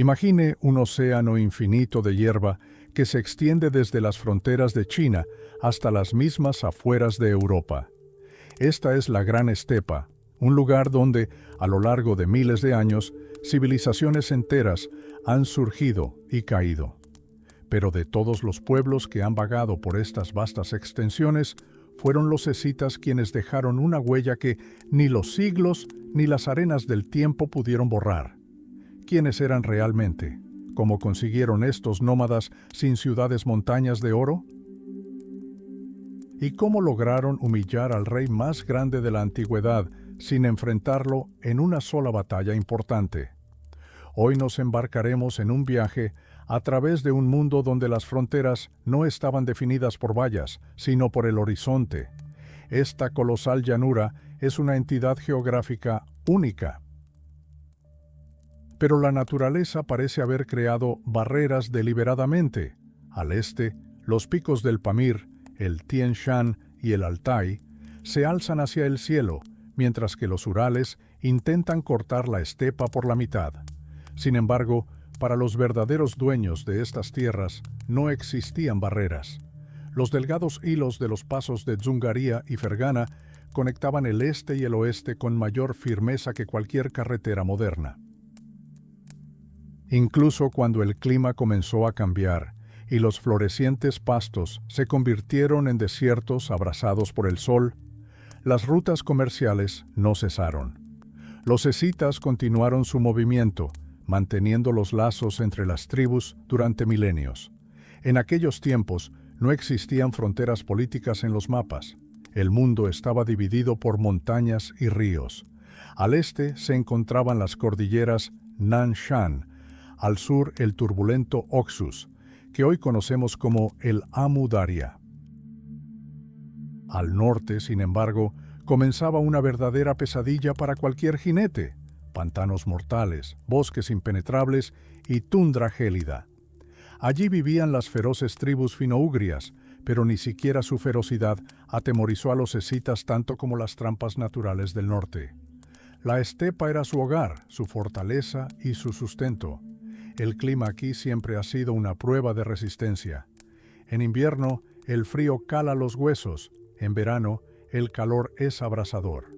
Imagine un océano infinito de hierba que se extiende desde las fronteras de China hasta las mismas afueras de Europa. Esta es la Gran Estepa, un lugar donde, a lo largo de miles de años, civilizaciones enteras han surgido y caído. Pero de todos los pueblos que han vagado por estas vastas extensiones, fueron los escitas quienes dejaron una huella que ni los siglos ni las arenas del tiempo pudieron borrar. ¿Quiénes eran realmente? ¿Cómo consiguieron estos nómadas sin ciudades montañas de oro? ¿Y cómo lograron humillar al rey más grande de la antigüedad sin enfrentarlo en una sola batalla importante? Hoy nos embarcaremos en un viaje a través de un mundo donde las fronteras no estaban definidas por vallas, sino por el horizonte. Esta colosal llanura es una entidad geográfica única. Pero la naturaleza parece haber creado barreras deliberadamente. Al este, los picos del Pamir, el Tien Shan y el Altai se alzan hacia el cielo, mientras que los Urales intentan cortar la estepa por la mitad. Sin embargo, para los verdaderos dueños de estas tierras no existían barreras. Los delgados hilos de los pasos de Dzungaría y Fergana conectaban el este y el oeste con mayor firmeza que cualquier carretera moderna. Incluso cuando el clima comenzó a cambiar y los florecientes pastos se convirtieron en desiertos abrasados por el sol, las rutas comerciales no cesaron. Los escitas continuaron su movimiento, manteniendo los lazos entre las tribus durante milenios. En aquellos tiempos no existían fronteras políticas en los mapas. El mundo estaba dividido por montañas y ríos. Al este se encontraban las cordilleras Nan Shan, al sur el turbulento Oxus, que hoy conocemos como el Amu Daria. Al norte, sin embargo, comenzaba una verdadera pesadilla para cualquier jinete: pantanos mortales, bosques impenetrables y tundra gélida. Allí vivían las feroces tribus finougrias, pero ni siquiera su ferocidad atemorizó a los escitas tanto como las trampas naturales del norte. La estepa era su hogar, su fortaleza y su sustento. El clima aquí siempre ha sido una prueba de resistencia. En invierno, el frío cala los huesos. En verano, el calor es abrasador.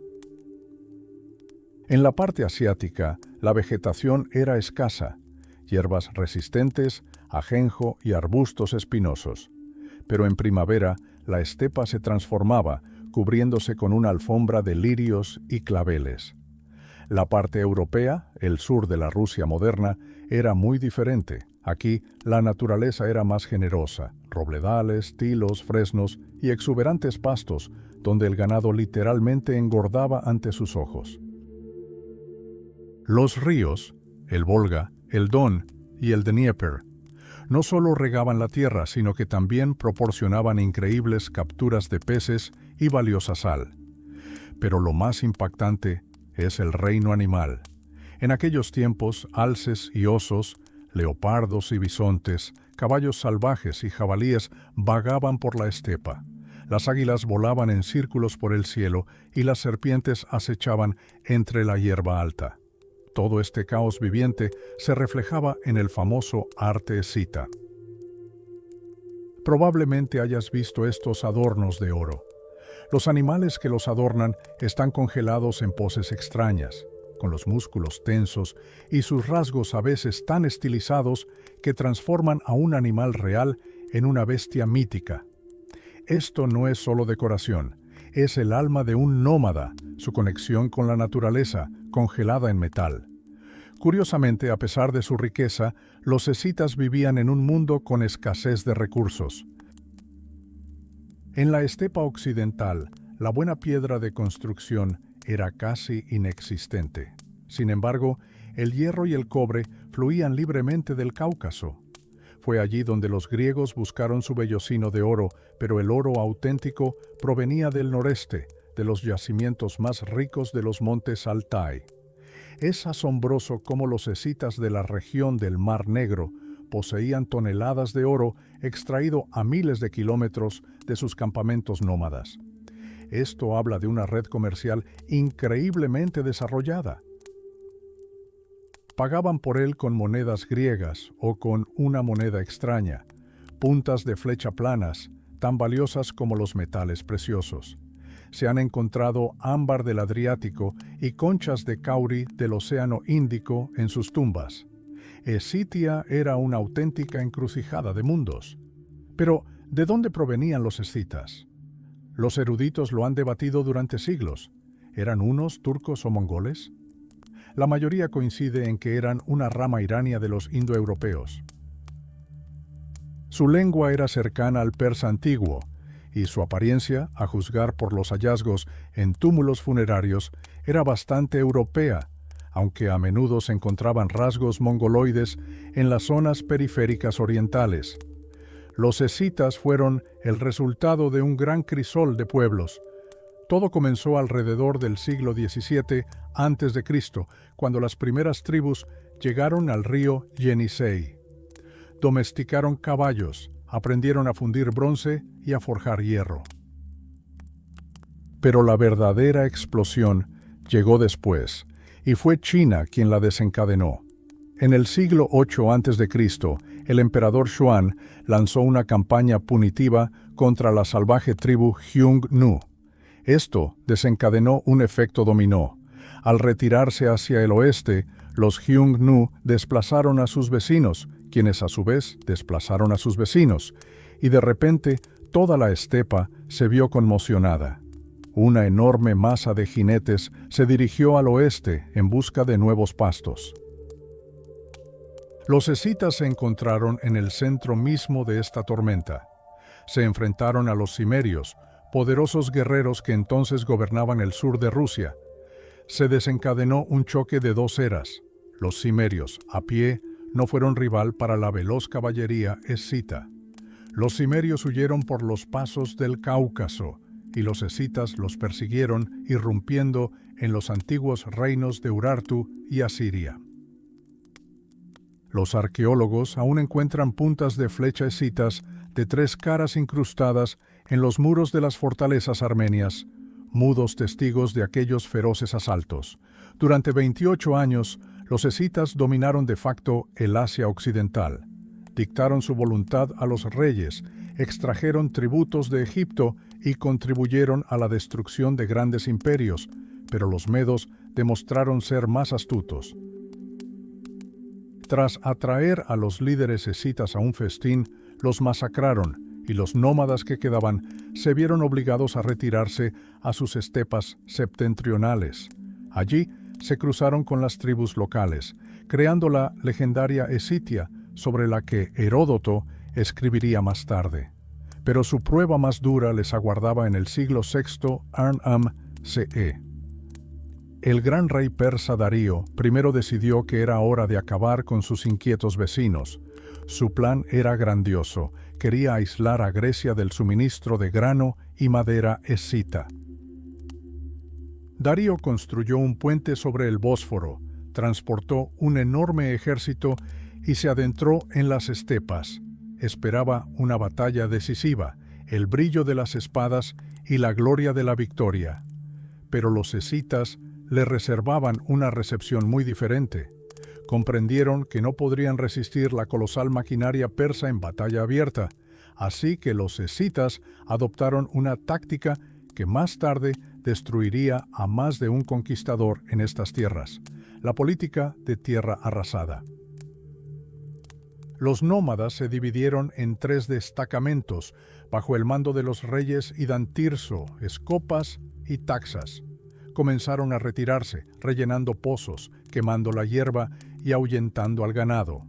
En la parte asiática, la vegetación era escasa: hierbas resistentes, ajenjo y arbustos espinosos. Pero en primavera, la estepa se transformaba, cubriéndose con una alfombra de lirios y claveles. La parte europea, el sur de la Rusia moderna, era muy diferente. Aquí, la naturaleza era más generosa: robledales, tilos, fresnos y exuberantes pastos, donde el ganado literalmente engordaba ante sus ojos. Los ríos, el Volga, el Don y el Dnieper, no solo regaban la tierra, sino que también proporcionaban increíbles capturas de peces y valiosa sal. Pero lo más impactante es el reino animal. En aquellos tiempos, alces y osos, leopardos y bisontes, caballos salvajes y jabalíes vagaban por la estepa. Las águilas volaban en círculos por el cielo y las serpientes acechaban entre la hierba alta. Todo este caos viviente se reflejaba en el famoso arte escita. Probablemente hayas visto estos adornos de oro. Los animales que los adornan están congelados en poses extrañas, con los músculos tensos y sus rasgos a veces tan estilizados que transforman a un animal real en una bestia mítica. Esto no es solo decoración, es el alma de un nómada, su conexión con la naturaleza, congelada en metal. Curiosamente, a pesar de su riqueza, los escitas vivían en un mundo con escasez de recursos. En la estepa occidental, la buena piedra de construcción era casi inexistente. Sin embargo, el hierro y el cobre fluían libremente del Cáucaso. Fue allí donde los griegos buscaron su vellocino de oro, pero el oro auténtico provenía del noreste, de los yacimientos más ricos de los montes Altai. Es asombroso cómo los escitas de la región del Mar Negro poseían toneladas de oro extraído a miles de kilómetros de sus campamentos nómadas. Esto habla de una red comercial increíblemente desarrollada. Pagaban por él con monedas griegas o con una moneda extraña, puntas de flecha planas, tan valiosas como los metales preciosos. Se han encontrado ámbar del Adriático y conchas de cauri del Océano Índico en sus tumbas. Escitia era una auténtica encrucijada de mundos. Pero, ¿de dónde provenían los escitas? Los eruditos lo han debatido durante siglos. ¿Eran hunos, turcos o mongoles? La mayoría coincide en que eran una rama irania de los indoeuropeos. Su lengua era cercana al persa antiguo, y su apariencia, a juzgar por los hallazgos en túmulos funerarios, era bastante europea, aunque a menudo se encontraban rasgos mongoloides en las zonas periféricas orientales. Los escitas fueron el resultado de un gran crisol de pueblos. Todo comenzó alrededor del siglo XVII a.C., cuando las primeras tribus llegaron al río Yenisei. Domesticaron caballos, aprendieron a fundir bronce y a forjar hierro. Pero la verdadera explosión llegó después, y fue China quien la desencadenó. En el siglo VIII a.C., el emperador Xuan lanzó una campaña punitiva contra la salvaje tribu Xiongnu. Esto desencadenó un efecto dominó. Al retirarse hacia el oeste, los Xiongnu desplazaron a sus vecinos, quienes a su vez desplazaron a sus vecinos, y de repente toda la estepa se vio conmocionada. Una enorme masa de jinetes se dirigió al oeste en busca de nuevos pastos. Los escitas se encontraron en el centro mismo de esta tormenta. Se enfrentaron a los cimerios, poderosos guerreros que entonces gobernaban el sur de Rusia. Se desencadenó un choque de dos eras. Los cimerios, a pie, no fueron rival para la veloz caballería escita. Los cimerios huyeron por los pasos del Cáucaso, y los escitas los persiguieron, irrumpiendo en los antiguos reinos de Urartu y Asiria. Los arqueólogos aún encuentran puntas de flecha escitas de tres caras incrustadas en los muros de las fortalezas armenias, mudos testigos de aquellos feroces asaltos. Durante 28 años, los escitas dominaron de facto el Asia Occidental. Dictaron su voluntad a los reyes, extrajeron tributos de Egipto y contribuyeron a la destrucción de grandes imperios, pero los medos demostraron ser más astutos. Tras atraer a los líderes escitas a un festín, los masacraron y los nómadas que quedaban se vieron obligados a retirarse a sus estepas septentrionales. Allí se cruzaron con las tribus locales, creando la legendaria Escitia, sobre la que Heródoto escribiría más tarde. Pero su prueba más dura les aguardaba en el siglo VI a.C. El gran rey persa Darío primero decidió que era hora de acabar con sus inquietos vecinos. Su plan era grandioso. Quería aislar a Grecia del suministro de grano y madera escita. Darío construyó un puente sobre el Bósforo, transportó un enorme ejército y se adentró en las estepas. Esperaba una batalla decisiva, el brillo de las espadas y la gloria de la victoria. Pero los escitas le reservaban una recepción muy diferente. Comprendieron que no podrían resistir la colosal maquinaria persa en batalla abierta, así que los escitas adoptaron una táctica que más tarde destruiría a más de un conquistador en estas tierras, la política de tierra arrasada. Los nómadas se dividieron en 3 destacamentos bajo el mando de los reyes Hidantirso, Escopas y Taxas. Comenzaron a retirarse, rellenando pozos, quemando la hierba y ahuyentando al ganado.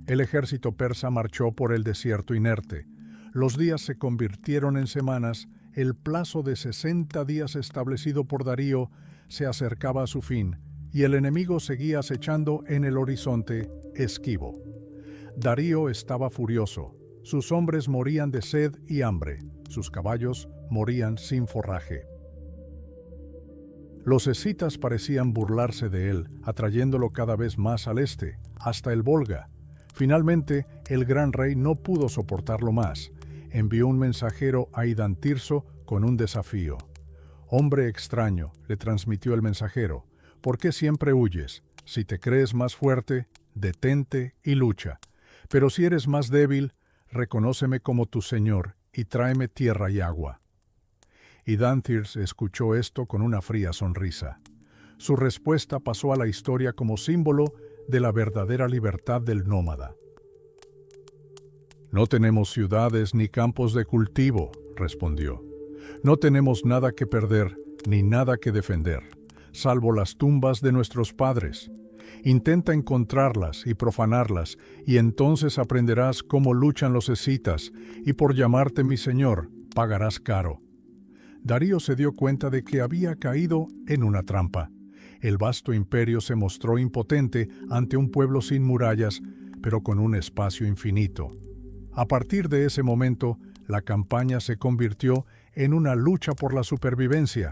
El ejército persa marchó por el desierto inerte. Los días se convirtieron en semanas, el plazo de 60 días establecido por Darío se acercaba a su fin, y el enemigo seguía acechando en el horizonte, esquivo. Darío estaba furioso. Sus hombres morían de sed y hambre. Sus caballos morían sin forraje. Los escitas parecían burlarse de él, atrayéndolo cada vez más al este, hasta el Volga. Finalmente, el gran rey no pudo soportarlo más. Envió un mensajero a Hidantirso con un desafío. «Hombre extraño», le transmitió el mensajero, «¿por qué siempre huyes? Si te crees más fuerte, detente y lucha. Pero si eres más débil, reconóceme como tu Señor y tráeme tierra y agua. Y Danthirs escuchó esto con una fría sonrisa. Su respuesta pasó a la historia como símbolo de la verdadera libertad del nómada. No tenemos ciudades ni campos de cultivo, respondió. No tenemos nada que perder ni nada que defender, salvo las tumbas de nuestros padres. Intenta encontrarlas y profanarlas, y entonces aprenderás cómo luchan los escitas, y por llamarte mi señor, pagarás caro. Darío se dio cuenta de que había caído en una trampa. El vasto imperio se mostró impotente ante un pueblo sin murallas, pero con un espacio infinito. A partir de ese momento, la campaña se convirtió en una lucha por la supervivencia.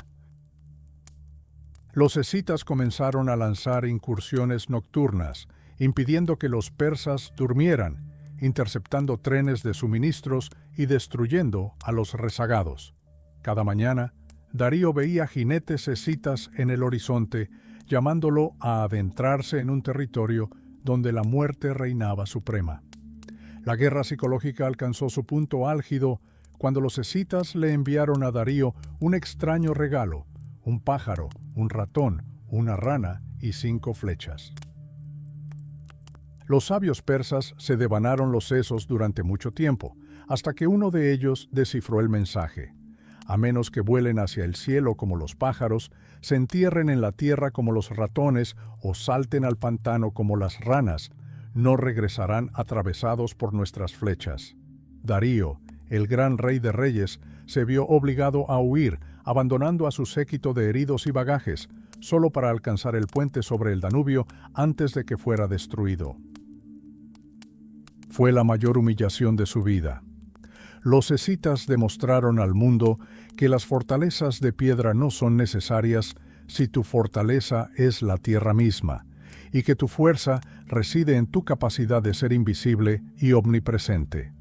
Los escitas comenzaron a lanzar incursiones nocturnas, impidiendo que los persas durmieran, interceptando trenes de suministros y destruyendo a los rezagados. Cada mañana, Darío veía jinetes escitas en el horizonte, llamándolo a adentrarse en un territorio donde la muerte reinaba suprema. La guerra psicológica alcanzó su punto álgido cuando los escitas le enviaron a Darío un extraño regalo: un pájaro, un ratón, una rana y 5 flechas. Los sabios persas se devanaron los sesos durante mucho tiempo, hasta que uno de ellos descifró el mensaje. A menos que vuelen hacia el cielo como los pájaros, se entierren en la tierra como los ratones o salten al pantano como las ranas, no regresarán atravesados por nuestras flechas. Darío, el gran rey de reyes, se vio obligado a huir, abandonando a su séquito de heridos y bagajes, solo para alcanzar el puente sobre el Danubio antes de que fuera destruido. Fue la mayor humillación de su vida. Los escitas demostraron al mundo que las fortalezas de piedra no son necesarias si tu fortaleza es la tierra misma, y que tu fuerza reside en tu capacidad de ser invisible y omnipresente.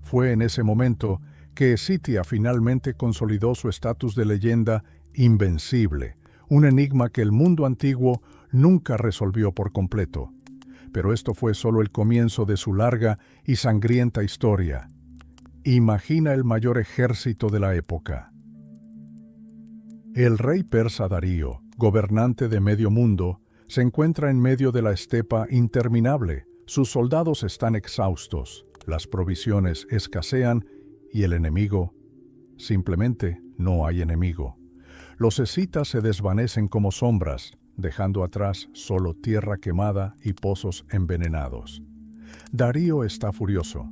Fue en ese momento que Escitia finalmente consolidó su estatus de leyenda invencible, un enigma que el mundo antiguo nunca resolvió por completo. Pero esto fue solo el comienzo de su larga y sangrienta historia. Imagina el mayor ejército de la época. El rey persa Darío, gobernante de medio mundo, se encuentra en medio de la estepa interminable. Sus soldados están exhaustos, las provisiones escasean y el enemigo, simplemente no hay enemigo. Los escitas se desvanecen como sombras, dejando atrás solo tierra quemada y pozos envenenados. Darío está furioso.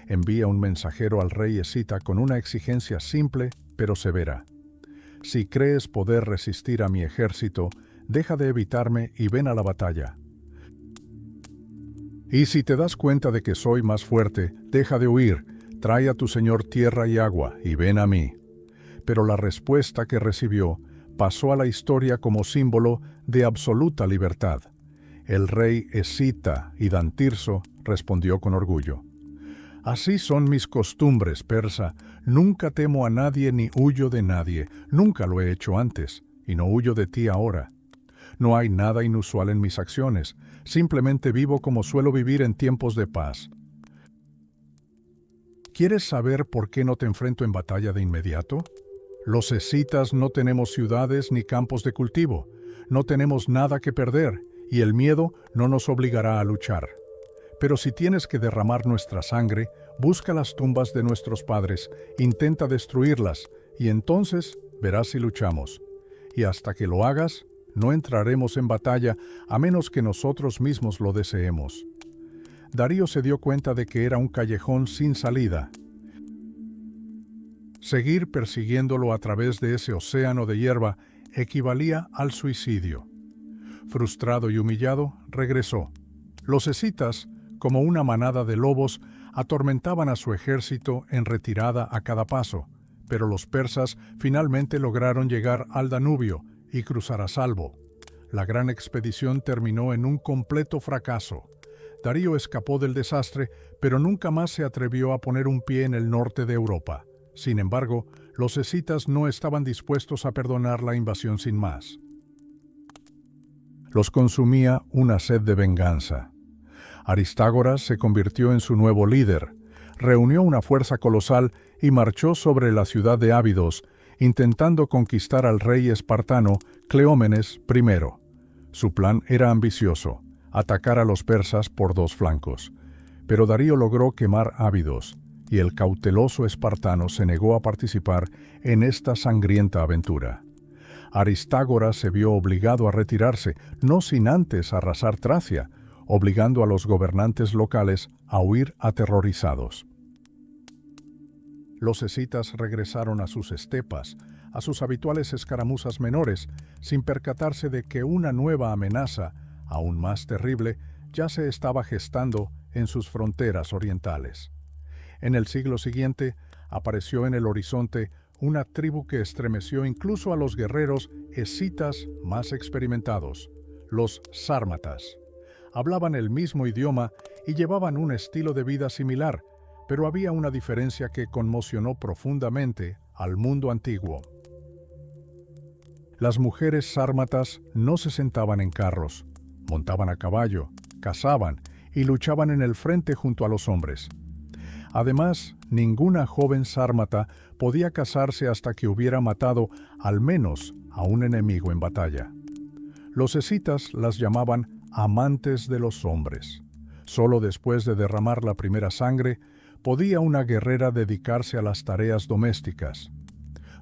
Envía un mensajero al rey escita con una exigencia simple pero severa. Si crees poder resistir a mi ejército, deja de evitarme y ven a la batalla. Y si te das cuenta de que soy más fuerte, deja de huir, trae a tu señor tierra y agua y ven a mí. Pero la respuesta que recibió pasó a la historia como símbolo de absoluta libertad. El rey escita y Dantirso respondió con orgullo: Así son mis costumbres, persa. Nunca temo a nadie ni huyo de nadie. Nunca lo he hecho antes, y no huyo de ti ahora. No hay nada inusual en mis acciones. Simplemente vivo como suelo vivir en tiempos de paz. ¿Quieres saber por qué no te enfrento en batalla de inmediato? Los escitas no tenemos ciudades ni campos de cultivo. No tenemos nada que perder, y el miedo no nos obligará a luchar. Pero si tienes que derramar nuestra sangre, busca las tumbas de nuestros padres, intenta destruirlas, y entonces verás si luchamos. Y hasta que lo hagas, no entraremos en batalla a menos que nosotros mismos lo deseemos. Darío se dio cuenta de que era un callejón sin salida. Seguir persiguiéndolo a través de ese océano de hierba equivalía al suicidio. Frustrado y humillado, regresó. Los escitas, como una manada de lobos, atormentaban a su ejército en retirada a cada paso, pero los persas finalmente lograron llegar al Danubio y cruzar a salvo. La gran expedición terminó en un completo fracaso. Darío escapó del desastre, pero nunca más se atrevió a poner un pie en el norte de Europa. Sin embargo, los escitas no estaban dispuestos a perdonar la invasión sin más. Los consumía una sed de venganza. Aristágoras se convirtió en su nuevo líder, reunió una fuerza colosal y marchó sobre la ciudad de Ábidos, intentando conquistar al rey espartano Cleómenes I. Su plan era ambicioso, atacar a los persas por dos flancos. Pero Darío logró quemar Ábidos, y el cauteloso espartano se negó a participar en esta sangrienta aventura. Aristágoras se vio obligado a retirarse, no sin antes arrasar Tracia, obligando a los gobernantes locales a huir aterrorizados. Los escitas regresaron a sus estepas, a sus habituales escaramuzas menores, sin percatarse de que una nueva amenaza, aún más terrible, ya se estaba gestando en sus fronteras orientales. En el siglo siguiente, apareció en el horizonte una tribu que estremeció incluso a los guerreros escitas más experimentados, los sármatas. Hablaban el mismo idioma y llevaban un estilo de vida similar, pero había una diferencia que conmocionó profundamente al mundo antiguo. Las mujeres sármatas no se sentaban en carros, montaban a caballo, cazaban y luchaban en el frente junto a los hombres. Además, ninguna joven sármata podía casarse hasta que hubiera matado al menos a un enemigo en batalla. Los escitas las llamaban amantes de los hombres. Solo después de derramar la primera sangre, podía una guerrera dedicarse a las tareas domésticas.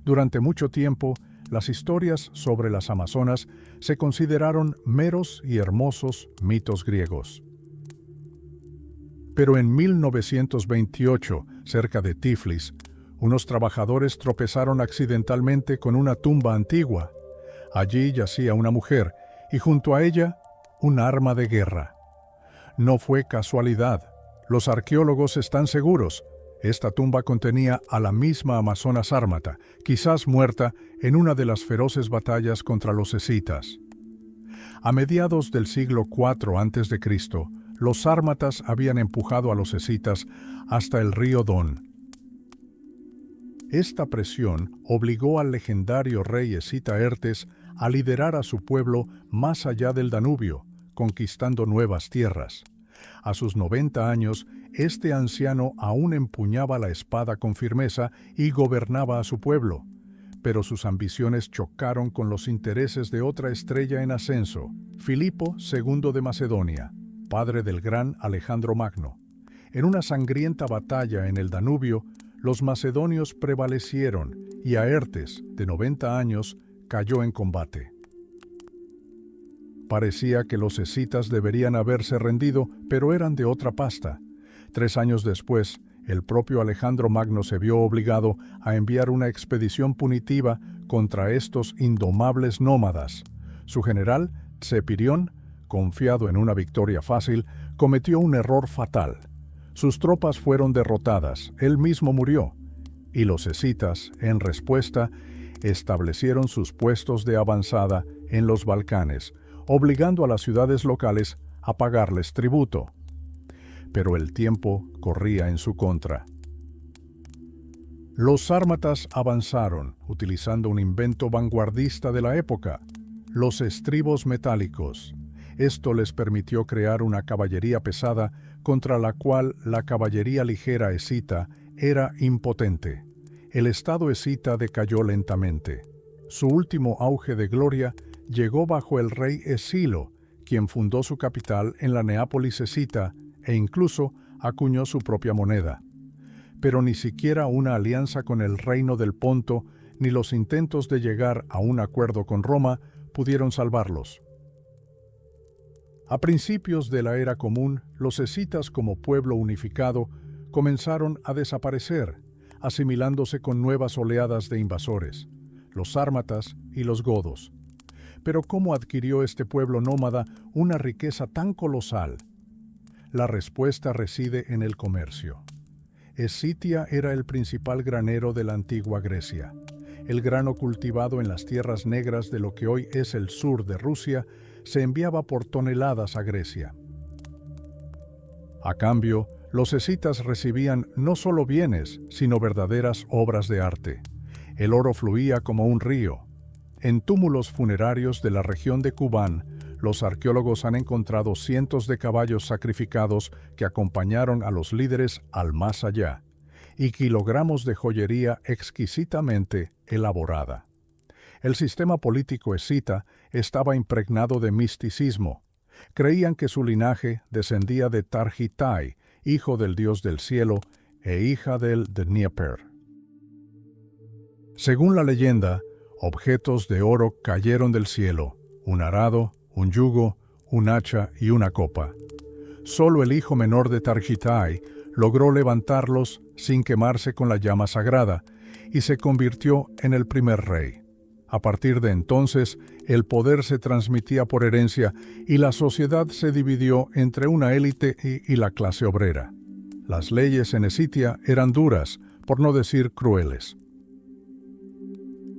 Durante mucho tiempo, las historias sobre las amazonas se consideraron meros y hermosos mitos griegos. Pero en 1928, cerca de Tiflis, unos trabajadores tropezaron accidentalmente con una tumba antigua. Allí yacía una mujer, y junto a ella, un arma de guerra. No fue casualidad. Los arqueólogos están seguros. Esta tumba contenía a la misma amazona sármata, quizás muerta en una de las feroces batallas contra los escitas. A mediados del siglo IV a.C., los sármatas habían empujado a los escitas hasta el río Don. Esta presión obligó al legendario rey escita Ertes a liderar a su pueblo más allá del Danubio, conquistando nuevas tierras. A sus 90 años, este anciano aún empuñaba la espada con firmeza y gobernaba a su pueblo, pero sus ambiciones chocaron con los intereses de otra estrella en ascenso, Filipo II de Macedonia, padre del gran Alejandro Magno. En una sangrienta batalla en el Danubio, los macedonios prevalecieron y Aertes, de 90 años, cayó en combate. Parecía que los escitas deberían haberse rendido, pero eran de otra pasta. 3 años después, el propio Alejandro Magno se vio obligado a enviar una expedición punitiva contra estos indomables nómadas. Su general, Cepirión, confiado en una victoria fácil, cometió un error fatal. Sus tropas fueron derrotadas, él mismo murió, y los escitas, en respuesta, establecieron sus puestos de avanzada en los Balcanes, obligando a las ciudades locales a pagarles tributo. Pero el tiempo corría en su contra. Los sármatas avanzaron, utilizando un invento vanguardista de la época, los estribos metálicos. Esto les permitió crear una caballería pesada contra la cual la caballería ligera escita era impotente. El estado escita decayó lentamente. Su último auge de gloria llegó bajo el rey Escilo, quien fundó su capital en la Neápolis escita e incluso acuñó su propia moneda. Pero ni siquiera una alianza con el reino del Ponto ni los intentos de llegar a un acuerdo con Roma pudieron salvarlos. A principios de la Era Común, los escitas como pueblo unificado comenzaron a desaparecer, asimilándose con nuevas oleadas de invasores, los sármatas y los godos. Pero ¿cómo adquirió este pueblo nómada una riqueza tan colosal? La respuesta reside en el comercio. Escitia era el principal granero de la antigua Grecia. El grano cultivado en las tierras negras de lo que hoy es el sur de Rusia se enviaba por toneladas a Grecia. A cambio, los escitas recibían no solo bienes, sino verdaderas obras de arte. El oro fluía como un río. En túmulos funerarios de la región de Kubán, Los arqueólogos han encontrado cientos de caballos sacrificados que acompañaron a los líderes al más allá, y kilogramos de joyería exquisitamente elaborada. El sistema político escita estaba impregnado de misticismo. Creían que su linaje descendía de Tarjitai, hijo del dios del cielo, e hija del Dnieper. Según la leyenda, objetos de oro cayeron del cielo, un arado, un yugo, un hacha y una copa. Solo el hijo menor de Tarjitai logró levantarlos sin quemarse con la llama sagrada y se convirtió en el primer rey. A partir de entonces, el poder se transmitía por herencia y la sociedad se dividió entre una élite y la clase obrera. Las leyes en Escitia eran duras, por no decir crueles.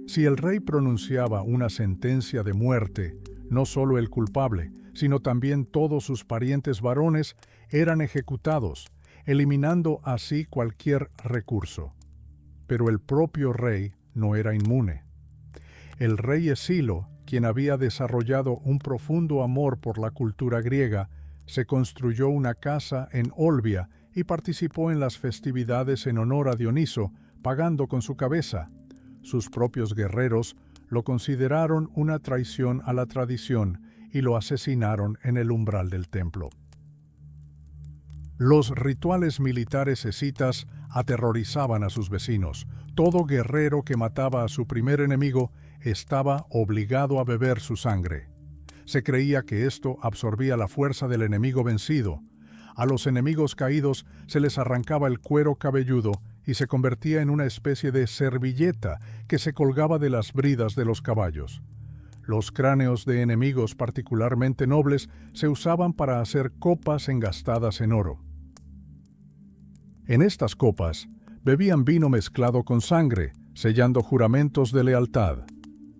Si el rey pronunciaba una sentencia de muerte, no solo el culpable, sino también todos sus parientes varones eran ejecutados, eliminando así cualquier recurso. Pero el propio rey no era inmune. El rey Escilo, quien había desarrollado un profundo amor por la cultura griega, se construyó una casa en Olbia y participó en las festividades en honor a Dioniso, pagando con su cabeza. Sus propios guerreros lo consideraron una traición a la tradición y lo asesinaron en el umbral del templo. Los rituales militares escitas aterrorizaban a sus vecinos. Todo guerrero que mataba a su primer enemigo estaba obligado a beber su sangre. Se creía que esto absorbía la fuerza del enemigo vencido. A los enemigos caídos se les arrancaba el cuero cabelludo y se convertía en una especie de servilleta que se colgaba de las bridas de los caballos. Los cráneos de enemigos particularmente nobles se usaban para hacer copas engastadas en oro. En estas copas bebían vino mezclado con sangre, sellando juramentos de lealtad.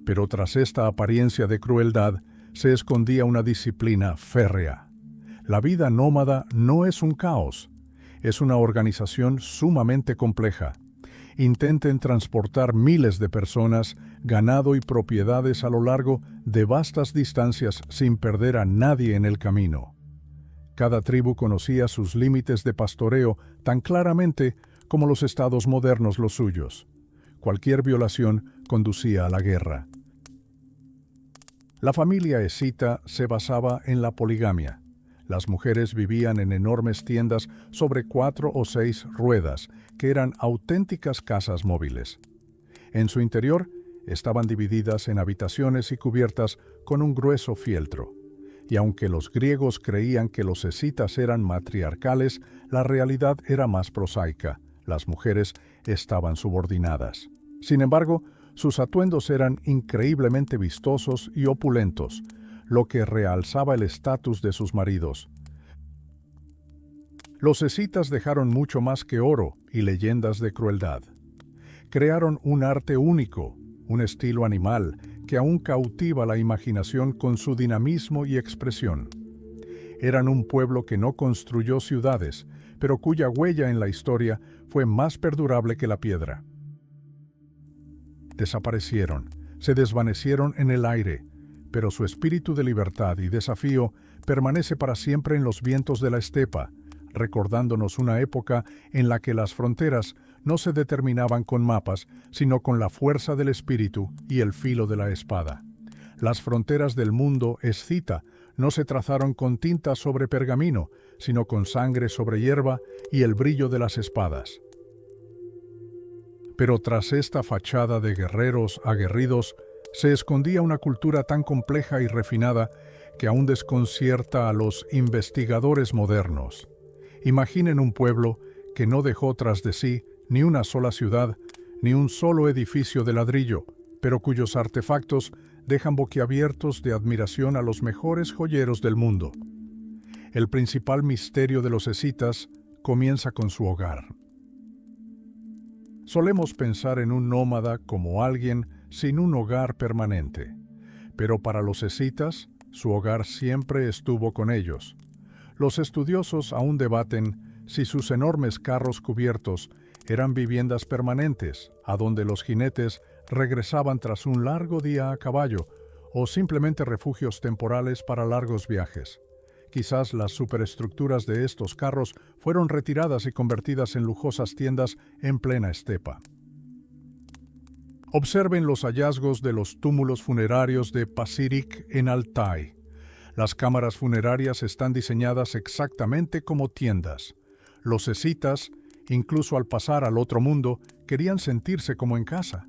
Pero tras esta apariencia de crueldad se escondía una disciplina férrea. La vida nómada no es un caos, es una organización sumamente compleja. Intenten transportar miles de personas, ganado y propiedades a lo largo de vastas distancias sin perder a nadie en el camino. Cada tribu conocía sus límites de pastoreo tan claramente como los estados modernos los suyos. Cualquier violación conducía a la guerra. La familia escita se basaba en la poligamia. Las mujeres vivían en enormes tiendas sobre 4 o 6 ruedas, que eran auténticas casas móviles. En su interior estaban divididas en habitaciones y cubiertas con un grueso fieltro. Y aunque los griegos creían que los escitas eran matriarcales, la realidad era más prosaica. Las mujeres estaban subordinadas. Sin embargo, sus atuendos eran increíblemente vistosos y opulentos, lo que realzaba el estatus de sus maridos. Los escitas dejaron mucho más que oro y leyendas de crueldad. Crearon un arte único, un estilo animal que aún cautiva la imaginación con su dinamismo y expresión. Eran un pueblo que no construyó ciudades, pero cuya huella en la historia fue más perdurable que la piedra. Desaparecieron, se desvanecieron en el aire, pero su espíritu de libertad y desafío permanece para siempre en los vientos de la estepa, recordándonos una época en la que las fronteras no se determinaban con mapas, sino con la fuerza del espíritu y el filo de la espada. Las fronteras del mundo escita no se trazaron con tinta sobre pergamino, sino con sangre sobre hierba y el brillo de las espadas. Pero tras esta fachada de guerreros aguerridos, se escondía una cultura tan compleja y refinada que aún desconcierta a los investigadores modernos. Imaginen un pueblo que no dejó tras de sí ni una sola ciudad, ni un solo edificio de ladrillo, pero cuyos artefactos dejan boquiabiertos de admiración a los mejores joyeros del mundo. El principal misterio de los escitas comienza con su hogar. Solemos pensar en un nómada como alguien sin un hogar permanente, pero para los escitas, su hogar siempre estuvo con ellos. Los estudiosos aún debaten si sus enormes carros cubiertos eran viviendas permanentes, a donde los jinetes regresaban tras un largo día a caballo, o simplemente refugios temporales para largos viajes. Quizás las superestructuras de estos carros fueron retiradas y convertidas en lujosas tiendas en plena estepa. Observen los hallazgos de los túmulos funerarios de Paširik en Altai. Las cámaras funerarias están diseñadas exactamente como tiendas. Los escitas, incluso al pasar al otro mundo, querían sentirse como en casa.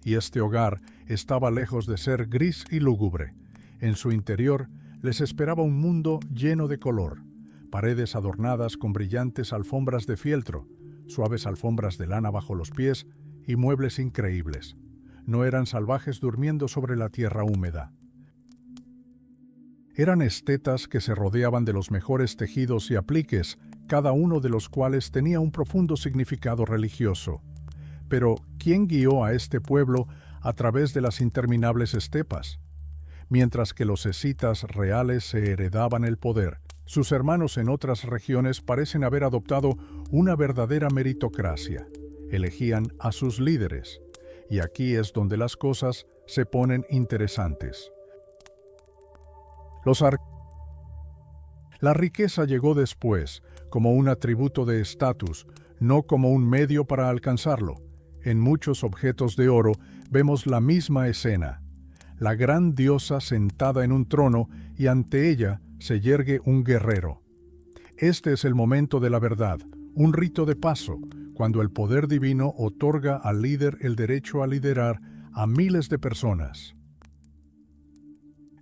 Y este hogar estaba lejos de ser gris y lúgubre. En su interior les esperaba un mundo lleno de color, paredes adornadas con brillantes alfombras de fieltro, suaves alfombras de lana bajo los pies y muebles increíbles. No eran salvajes durmiendo sobre la tierra húmeda. Eran estetas que se rodeaban de los mejores tejidos y apliques, cada uno de los cuales tenía un profundo significado religioso. Pero, ¿quién guió a este pueblo a través de las interminables estepas? Mientras que los escitas reales se heredaban el poder, sus hermanos en otras regiones parecen haber adoptado una verdadera meritocracia. Elegían a sus líderes. Y aquí es donde las cosas se ponen interesantes. La riqueza llegó después, como un atributo de estatus, no como un medio para alcanzarlo. En muchos objetos de oro vemos la misma escena. La gran diosa sentada en un trono y ante ella se yergue un guerrero. Este es el momento de la verdad, un rito de paso, cuando el poder divino otorga al líder el derecho a liderar a miles de personas.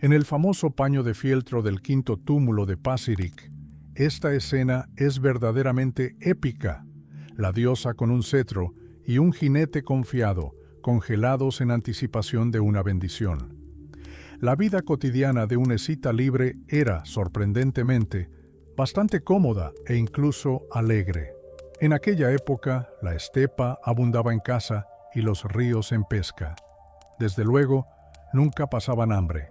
En el famoso paño de fieltro del quinto túmulo de Paširik, esta escena es verdaderamente épica. La diosa con un cetro y un jinete confiado, congelados en anticipación de una bendición. La vida cotidiana de un escita libre era, sorprendentemente, bastante cómoda e incluso alegre. En aquella época, la estepa abundaba en caza y los ríos en pesca. Desde luego, nunca pasaban hambre.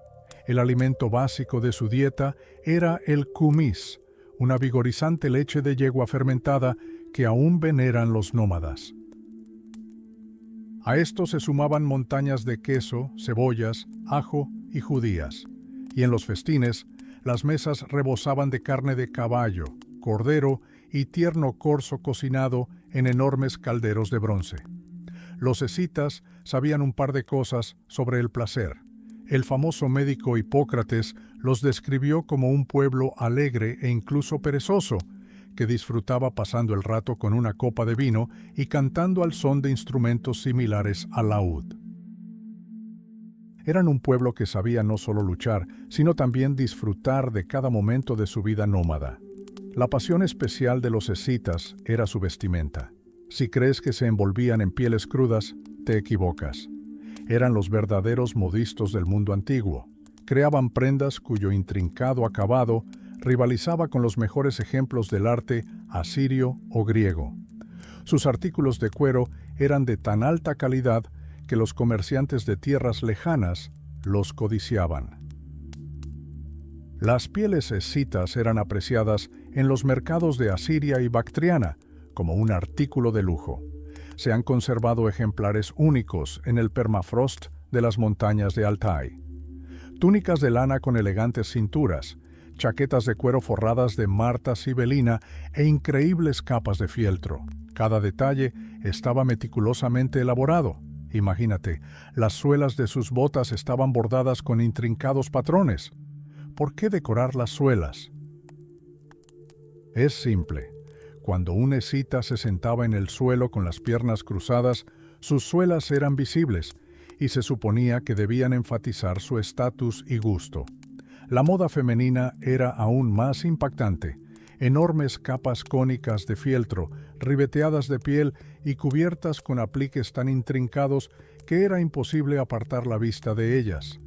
El alimento básico de su dieta era el kumis, una vigorizante leche de yegua fermentada que aún veneran los nómadas. A esto se sumaban montañas de queso, cebollas, ajo y judías. Y en los festines, las mesas rebosaban de carne de caballo, cordero y tierno corzo cocinado en enormes calderos de bronce. Los escitas sabían un par de cosas sobre el placer. El famoso médico Hipócrates los describió como un pueblo alegre e incluso perezoso, que disfrutaba pasando el rato con una copa de vino y cantando al son de instrumentos similares al laúd. Eran un pueblo que sabía no solo luchar, sino también disfrutar de cada momento de su vida nómada. La pasión especial de los escitas era su vestimenta. Si crees que se envolvían en pieles crudas, te equivocas. Eran los verdaderos modistos del mundo antiguo. Creaban prendas cuyo intrincado acabado rivalizaba con los mejores ejemplos del arte asirio o griego. Sus artículos de cuero eran de tan alta calidad que los comerciantes de tierras lejanas los codiciaban. Las pieles escitas eran apreciadas en los mercados de Asiria y Bactriana como un artículo de lujo. Se han conservado ejemplares únicos en el permafrost de las montañas de Altai. Túnicas de lana con elegantes cinturas, chaquetas de cuero forradas de marta sibelina e increíbles capas de fieltro. Cada detalle estaba meticulosamente elaborado. Imagínate, las suelas de sus botas estaban bordadas con intrincados patrones. ¿Por qué decorar las suelas? Es simple. Cuando un escita se sentaba en el suelo con las piernas cruzadas, sus suelas eran visibles y se suponía que debían enfatizar su estatus y gusto. La moda femenina era aún más impactante. Enormes capas cónicas de fieltro, ribeteadas de piel y cubiertas con apliques tan intrincados que era imposible apartar la vista de ellas.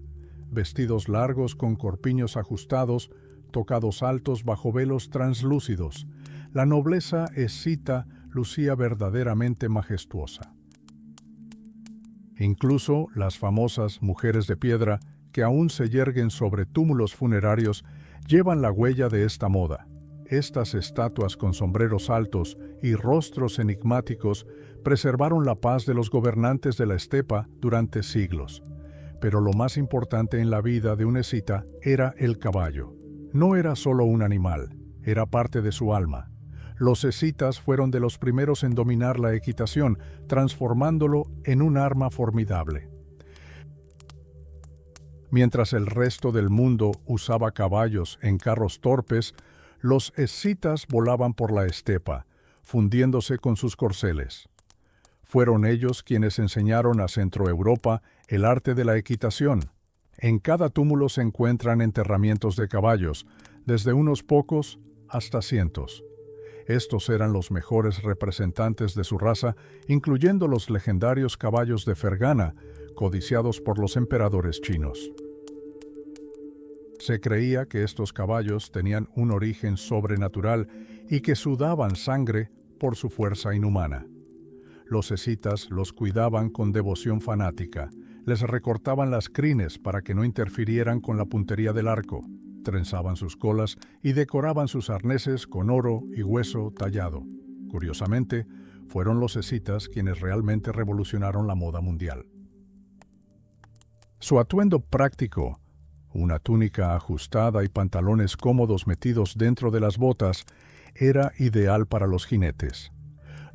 Vestidos largos con corpiños ajustados, tocados altos bajo velos translúcidos. La nobleza escita lucía verdaderamente majestuosa. Incluso las famosas mujeres de piedra, que aún se yerguen sobre túmulos funerarios, llevan la huella de esta moda. Estas estatuas con sombreros altos y rostros enigmáticos preservaron la paz de los gobernantes de la estepa durante siglos. Pero lo más importante en la vida de un escita era el caballo. No era solo un animal, era parte de su alma. Los escitas fueron de los primeros en dominar la equitación, transformándolo en un arma formidable. Mientras el resto del mundo usaba caballos en carros torpes, los escitas volaban por la estepa, fundiéndose con sus corceles. Fueron ellos quienes enseñaron a Centroeuropa el arte de la equitación. En cada túmulo se encuentran enterramientos de caballos, desde unos pocos hasta cientos. Estos eran los mejores representantes de su raza, incluyendo los legendarios caballos de Fergana, codiciados por los emperadores chinos. Se creía que estos caballos tenían un origen sobrenatural y que sudaban sangre por su fuerza inhumana. Los escitas los cuidaban con devoción fanática, les recortaban las crines para que no interfirieran con la puntería del arco, trenzaban sus colas y decoraban sus arneses con oro y hueso tallado. Curiosamente, fueron los escitas quienes realmente revolucionaron la moda mundial. Su atuendo práctico, una túnica ajustada y pantalones cómodos metidos dentro de las botas, era ideal para los jinetes.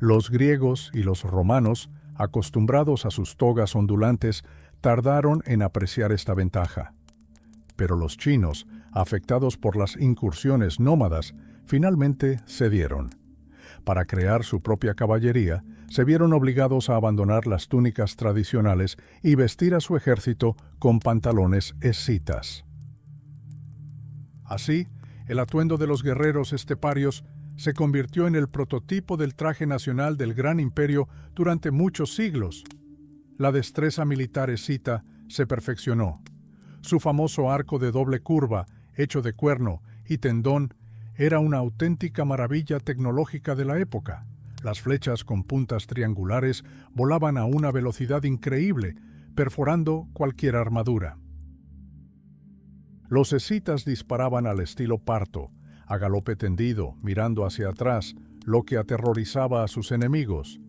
Los griegos y los romanos, acostumbrados a sus togas ondulantes, tardaron en apreciar esta ventaja. Pero los chinos, afectados por las incursiones nómadas, finalmente cedieron. Para crear su propia caballería, se vieron obligados a abandonar las túnicas tradicionales y vestir a su ejército con pantalones escitas. Así, el atuendo de los guerreros esteparios se convirtió en el prototipo del traje nacional del gran imperio durante muchos siglos. La destreza militar escita se perfeccionó. Su famoso arco de doble curva, hecho de cuerno y tendón, era una auténtica maravilla tecnológica de la época. Las flechas con puntas triangulares volaban a una velocidad increíble, perforando cualquier armadura. Los escitas disparaban al estilo parto, a galope tendido, mirando hacia atrás, lo que aterrorizaba a sus enemigos.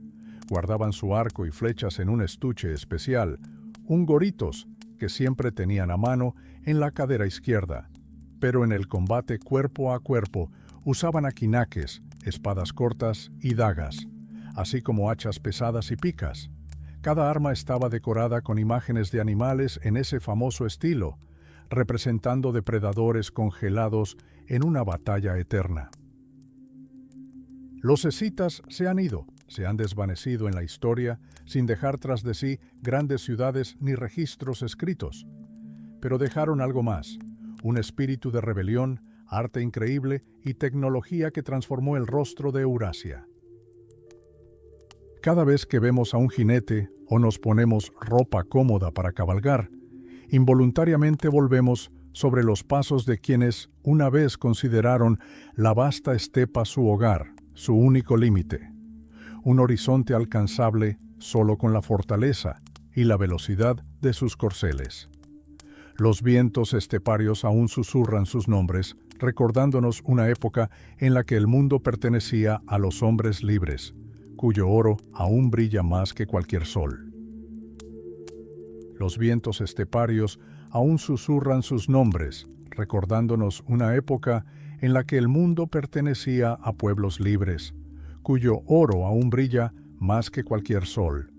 Guardaban su arco y flechas en un estuche especial, un goritos, que siempre tenían a mano en la cadera izquierda. Pero en el combate cuerpo a cuerpo usaban aquinaques, espadas cortas y dagas, así como hachas pesadas y picas. Cada arma estaba decorada con imágenes de animales en ese famoso estilo, representando depredadores congelados en una batalla eterna. Los escitas se han ido, se han desvanecido en la historia sin dejar tras de sí grandes ciudades ni registros escritos, pero dejaron algo más, un espíritu de rebelión, arte increíble y tecnología que transformó el rostro de Eurasia. Cada vez que vemos a un jinete o nos ponemos ropa cómoda para cabalgar, involuntariamente volvemos sobre los pasos de quienes una vez consideraron la vasta estepa su hogar, su único límite, un horizonte alcanzable solo con la fortaleza y la velocidad de sus corceles. Los vientos esteparios aún susurran sus nombres, recordándonos una época en la que el mundo pertenecía a los hombres libres, cuyo oro aún brilla más que cualquier sol. Los vientos esteparios aún susurran sus nombres, recordándonos una época en la que el mundo pertenecía a pueblos libres, cuyo oro aún brilla más que cualquier sol.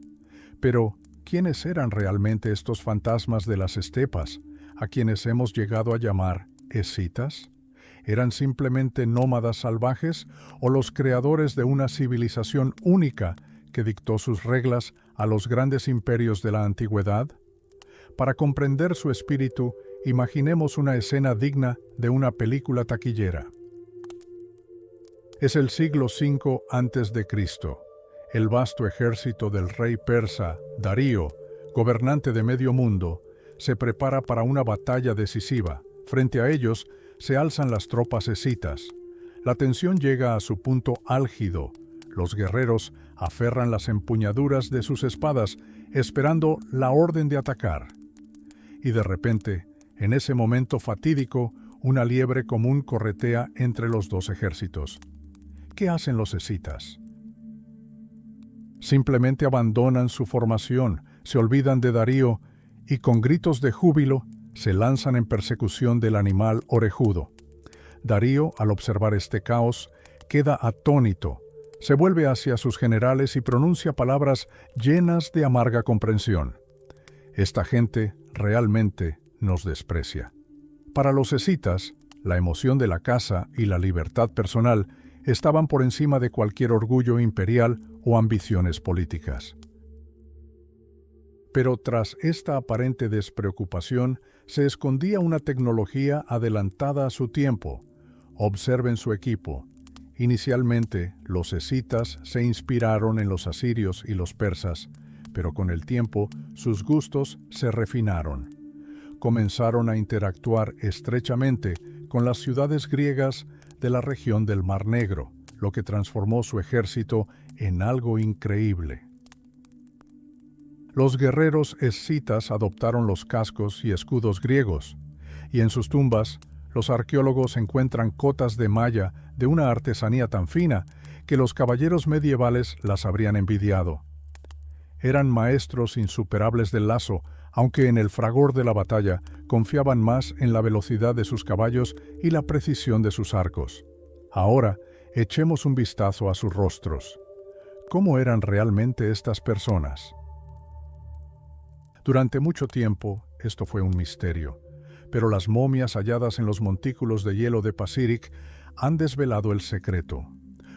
Pero, ¿quiénes eran realmente estos fantasmas de las estepas, a quienes hemos llegado a llamar escitas? ¿Eran simplemente nómadas salvajes o los creadores de una civilización única que dictó sus reglas a los grandes imperios de la antigüedad? Para comprender su espíritu, imaginemos una escena digna de una película taquillera. Es el siglo V a.C. El vasto ejército del rey persa, Darío, gobernante de medio mundo, se prepara para una batalla decisiva. Frente a ellos se alzan las tropas escitas. La tensión llega a su punto álgido. Los guerreros aferran las empuñaduras de sus espadas, esperando la orden de atacar. Y de repente, en ese momento fatídico, una liebre común corretea entre los dos ejércitos. ¿Qué hacen los escitas? Simplemente abandonan su formación, se olvidan de Darío y con gritos de júbilo se lanzan en persecución del animal orejudo. Darío, al observar este caos, queda atónito, se vuelve hacia sus generales y pronuncia palabras llenas de amarga comprensión. Esta gente realmente nos desprecia. Para los escitas, la emoción de la caza y la libertad personal estaban por encima de cualquier orgullo imperial o ambiciones políticas. Pero tras esta aparente despreocupación se escondía una tecnología adelantada a su tiempo. Observen su equipo. Inicialmente, los escitas se inspiraron en los asirios y los persas, pero con el tiempo sus gustos se refinaron. Comenzaron a interactuar estrechamente con las ciudades griegas de la región del Mar Negro, lo que transformó su ejército en algo increíble. Los guerreros escitas adoptaron los cascos y escudos griegos, y en sus tumbas los arqueólogos encuentran cotas de malla de una artesanía tan fina que los caballeros medievales las habrían envidiado. Eran maestros insuperables del lazo, aunque en el fragor de la batalla confiaban más en la velocidad de sus caballos y la precisión de sus arcos. Ahora, echemos un vistazo a sus rostros. ¿Cómo eran realmente estas personas? Durante mucho tiempo, esto fue un misterio, pero las momias halladas en los montículos de hielo de Pacific han desvelado el secreto.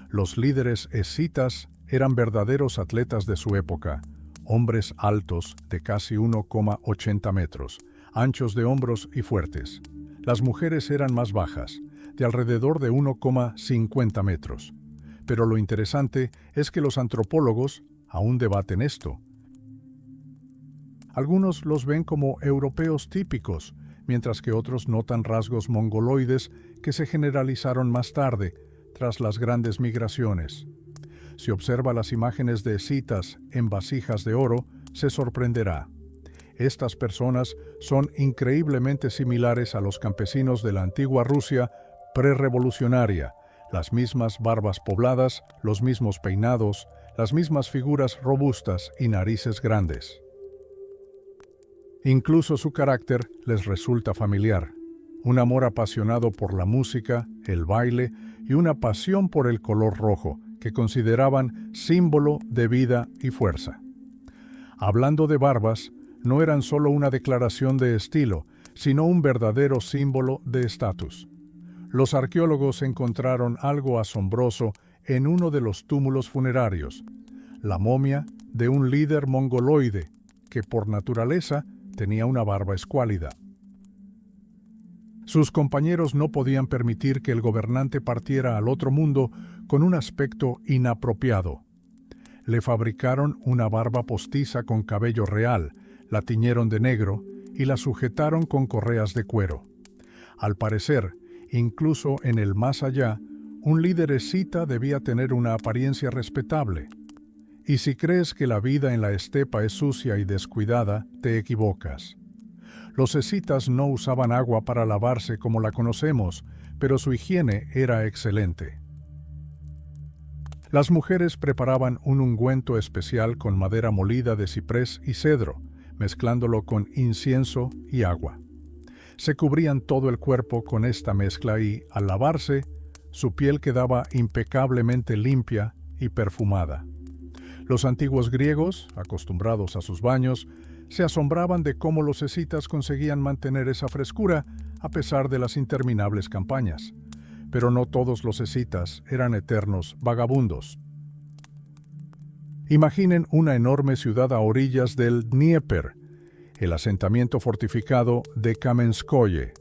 Los líderes escitas eran verdaderos atletas de su época, hombres altos de casi 1,80 metros, anchos de hombros y fuertes. Las mujeres eran más bajas, de alrededor de 1,50 metros. Pero lo interesante es que los antropólogos aún debaten esto. Algunos los ven como europeos típicos, mientras que otros notan rasgos mongoloides que se generalizaron más tarde, tras las grandes migraciones. Si observa las imágenes de escitas en vasijas de oro, se sorprenderá. Estas personas son increíblemente similares a los campesinos de la antigua Rusia prerrevolucionaria, las mismas barbas pobladas, los mismos peinados, las mismas figuras robustas y narices grandes. Incluso su carácter les resulta familiar. Un amor apasionado por la música, el baile y una pasión por el color rojo, que consideraban símbolo de vida y fuerza. Hablando de barbas, no eran solo una declaración de estilo, sino un verdadero símbolo de estatus. Los arqueólogos encontraron algo asombroso en uno de los túmulos funerarios, la momia de un líder mongoloide que por naturaleza tenía una barba escuálida. Sus compañeros no podían permitir que el gobernante partiera al otro mundo con un aspecto inapropiado. Le fabricaron una barba postiza con cabello real, la tiñeron de negro y la sujetaron con correas de cuero. Al parecer, incluso en el más allá, un líder escita debía tener una apariencia respetable. Y si crees que la vida en la estepa es sucia y descuidada, te equivocas. Los escitas no usaban agua para lavarse como la conocemos, pero su higiene era excelente. Las mujeres preparaban un ungüento especial con madera molida de ciprés y cedro, mezclándolo con incienso y agua. Se cubrían todo el cuerpo con esta mezcla y, al lavarse, su piel quedaba impecablemente limpia y perfumada. Los antiguos griegos, acostumbrados a sus baños, se asombraban de cómo los escitas conseguían mantener esa frescura a pesar de las interminables campañas. Pero no todos los escitas eran eternos vagabundos. Imaginen una enorme ciudad a orillas del Dnieper, el asentamiento fortificado de Kamenskoye,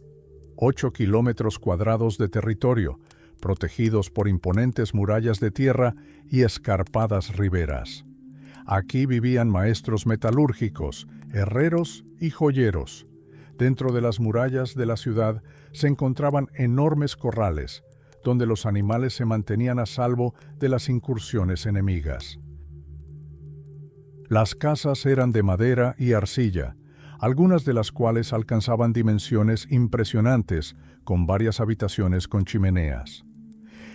8 kilómetros cuadrados de territorio, protegidos por imponentes murallas de tierra y escarpadas riberas. Aquí vivían maestros metalúrgicos, herreros y joyeros. Dentro de las murallas de la ciudad se encontraban enormes corrales, donde los animales se mantenían a salvo de las incursiones enemigas. Las casas eran de madera y arcilla, algunas de las cuales alcanzaban dimensiones impresionantes, con varias habitaciones con chimeneas.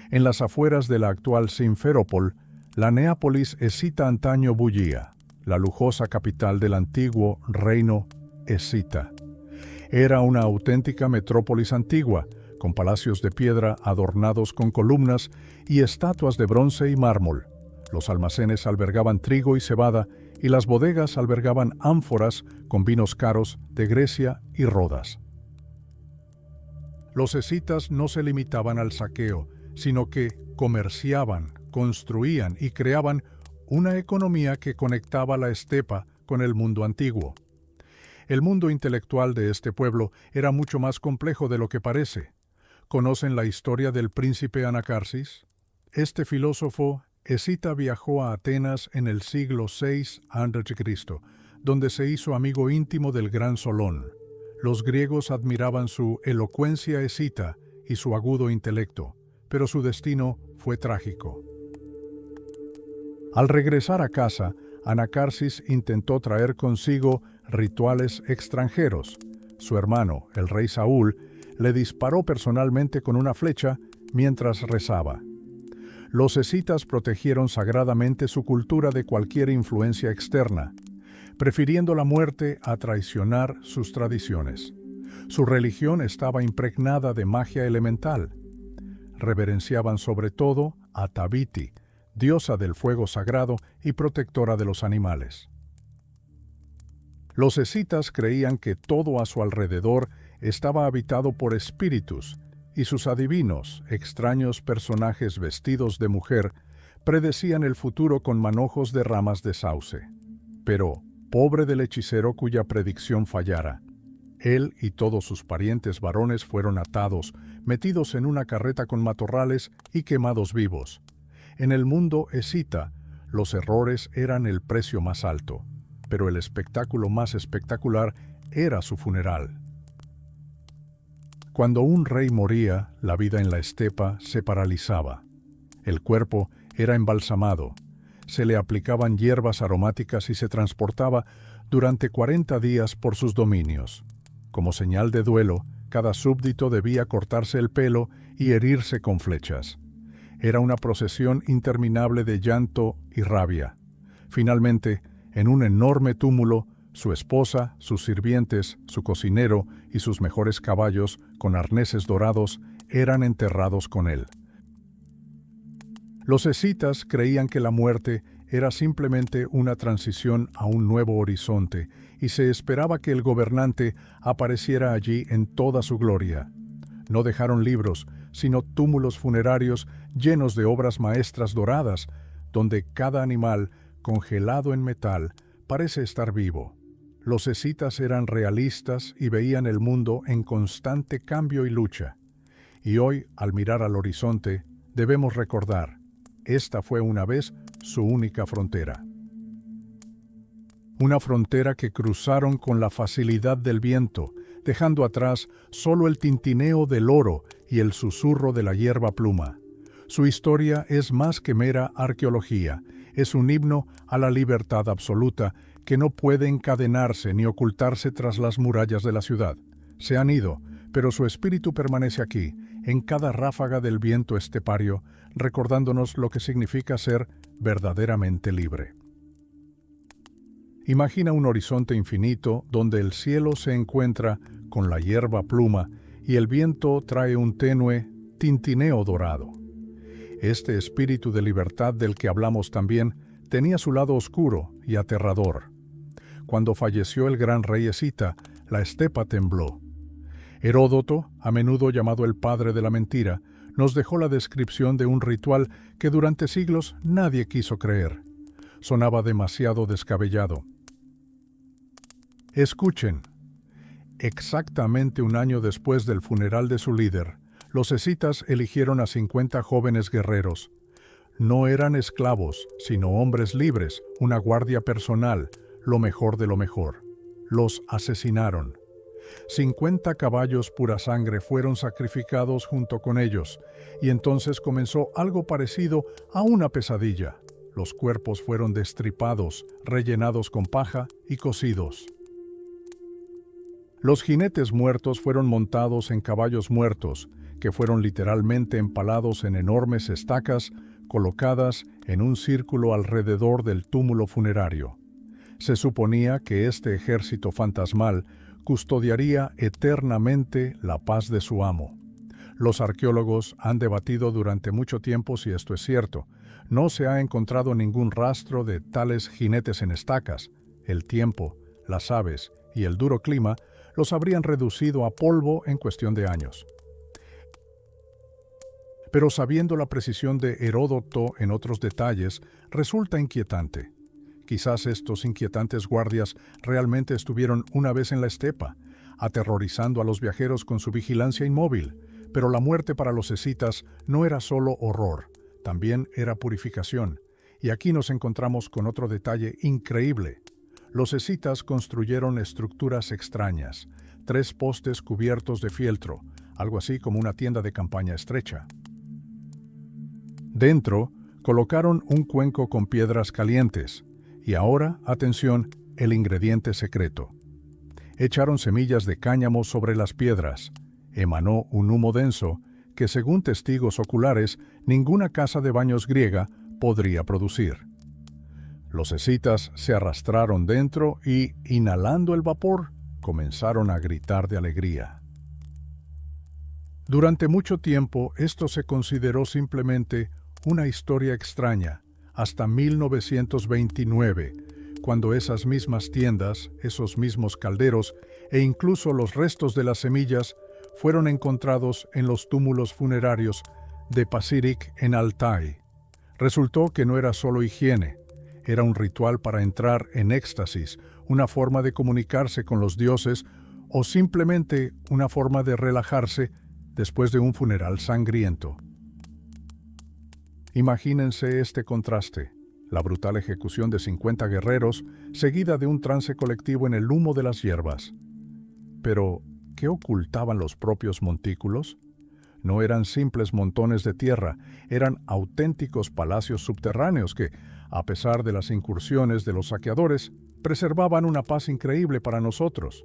En las afueras de la actual Simferópol, la Neápolis escita antaño bullía, la lujosa capital del antiguo reino escita. Era una auténtica metrópolis antigua, con palacios de piedra adornados con columnas y estatuas de bronce y mármol. Los almacenes albergaban trigo y cebada, y las bodegas albergaban ánforas con vinos caros de Grecia y Rodas. Los escitas no se limitaban al saqueo, sino que comerciaban, construían y creaban una economía que conectaba la estepa con el mundo antiguo. El mundo intelectual de este pueblo era mucho más complejo de lo que parece. ¿Conocen la historia del príncipe Anacarsis? Este filósofo escita viajó a Atenas en el siglo VI a.C., donde se hizo amigo íntimo del gran Solón. Los griegos admiraban su elocuencia escita y su agudo intelecto, pero su destino fue trágico. Al regresar a casa, Anacarsis intentó traer consigo rituales extranjeros. Su hermano, el rey Saúl, le disparó personalmente con una flecha mientras rezaba. Los escitas protegieron sagradamente su cultura de cualquier influencia externa, prefiriendo la muerte a traicionar sus tradiciones. Su religión estaba impregnada de magia elemental. Reverenciaban sobre todo a Tabiti, diosa del fuego sagrado y protectora de los animales. Los escitas creían que todo a su alrededor estaba habitado por espíritus, y sus adivinos, extraños personajes vestidos de mujer, predecían el futuro con manojos de ramas de sauce. Pero, pobre del hechicero cuya predicción fallara. Él y todos sus parientes varones fueron atados, metidos en una carreta con matorrales y quemados vivos. En el mundo escita, los errores eran el precio más alto, pero el espectáculo más espectacular era su funeral. Cuando un rey moría, la vida en la estepa se paralizaba. El cuerpo era embalsamado, se le aplicaban hierbas aromáticas y se transportaba durante 40 días por sus dominios. Como señal de duelo, cada súbdito debía cortarse el pelo y herirse con flechas. Era una procesión interminable de llanto y rabia. Finalmente, en un enorme túmulo, su esposa, sus sirvientes, su cocinero y sus mejores caballos, con arneses dorados, eran enterrados con él. Los escitas creían que la muerte era simplemente una transición a un nuevo horizonte y se esperaba que el gobernante apareciera allí en toda su gloria. No dejaron libros, sino túmulos funerarios llenos de obras maestras doradas, donde cada animal, congelado en metal, parece estar vivo. Los escitas eran realistas y veían el mundo en constante cambio y lucha. Y hoy, al mirar al horizonte, debemos recordar, esta fue una vez su única frontera. Una frontera que cruzaron con la facilidad del viento, dejando atrás solo el tintineo del oro y el susurro de la hierba pluma. Su historia es más que mera arqueología, es un himno a la libertad absoluta que no puede encadenarse ni ocultarse tras las murallas de la ciudad. Se han ido, pero su espíritu permanece aquí, en cada ráfaga del viento estepario, recordándonos lo que significa ser verdaderamente libre. Imagina un horizonte infinito donde el cielo se encuentra con la hierba pluma y el viento trae un tenue tintineo dorado. Este espíritu de libertad del que hablamos también tenía su lado oscuro y aterrador. Cuando falleció el gran rey escita, la estepa tembló. Heródoto, a menudo llamado el padre de la mentira, nos dejó la descripción de un ritual que durante siglos nadie quiso creer. Sonaba demasiado descabellado. Escuchen. Exactamente un año después del funeral de su líder, los escitas eligieron a 50 jóvenes guerreros. No eran esclavos, sino hombres libres, una guardia personal, lo mejor de lo mejor. Los asesinaron. 50 caballos pura sangre fueron sacrificados junto con ellos, y entonces comenzó algo parecido a una pesadilla. Los cuerpos fueron destripados, rellenados con paja y cocidos. Los jinetes muertos fueron montados en caballos muertos, que fueron literalmente empalados en enormes estacas colocadas en un círculo alrededor del túmulo funerario. Se suponía que este ejército fantasmal custodiaría eternamente la paz de su amo. Los arqueólogos han debatido durante mucho tiempo si esto es cierto. No se ha encontrado ningún rastro de tales jinetes en estacas. El tiempo, las aves y el duro clima los habrían reducido a polvo en cuestión de años. Pero sabiendo la precisión de Heródoto en otros detalles, resulta inquietante. Quizás estos inquietantes guardias realmente estuvieron una vez en la estepa, aterrorizando a los viajeros con su vigilancia inmóvil, pero la muerte para los escitas no era solo horror, también era purificación. Y aquí nos encontramos con otro detalle increíble. Los escitas construyeron estructuras extrañas, 3 postes cubiertos de fieltro, algo así como una tienda de campaña estrecha. Dentro, colocaron un cuenco con piedras calientes. Y ahora, atención, el ingrediente secreto. Echaron semillas de cáñamo sobre las piedras. Emanó un humo denso que, según testigos oculares, ninguna casa de baños griega podría producir. Los escitas se arrastraron dentro y, inhalando el vapor, comenzaron a gritar de alegría. Durante mucho tiempo, esto se consideró simplemente una historia extraña, hasta 1929, cuando esas mismas tiendas, esos mismos calderos e incluso los restos de las semillas fueron encontrados en los túmulos funerarios de Paširik en Altai. Resultó que no era solo higiene, era un ritual para entrar en éxtasis, una forma de comunicarse con los dioses o simplemente una forma de relajarse después de un funeral sangriento. Imagínense este contraste, la brutal ejecución de 50 guerreros seguida de un trance colectivo en el humo de las hierbas. Pero, ¿qué ocultaban los propios montículos? No eran simples montones de tierra, eran auténticos palacios subterráneos que, a pesar de las incursiones de los saqueadores, preservaban una paz increíble para nosotros.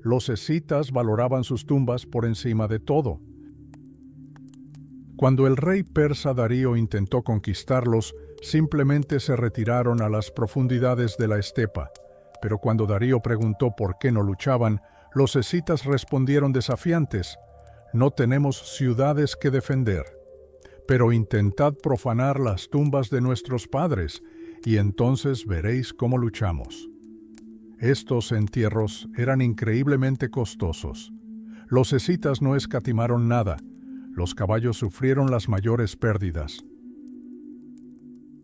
Los escitas valoraban sus tumbas por encima de todo. Cuando el rey persa Darío intentó conquistarlos, simplemente se retiraron a las profundidades de la estepa. Pero cuando Darío preguntó por qué no luchaban, los escitas respondieron desafiantes: «No tenemos ciudades que defender, pero intentad profanar las tumbas de nuestros padres, y entonces veréis cómo luchamos». Estos entierros eran increíblemente costosos. Los escitas no escatimaron nada. Los caballos sufrieron las mayores pérdidas.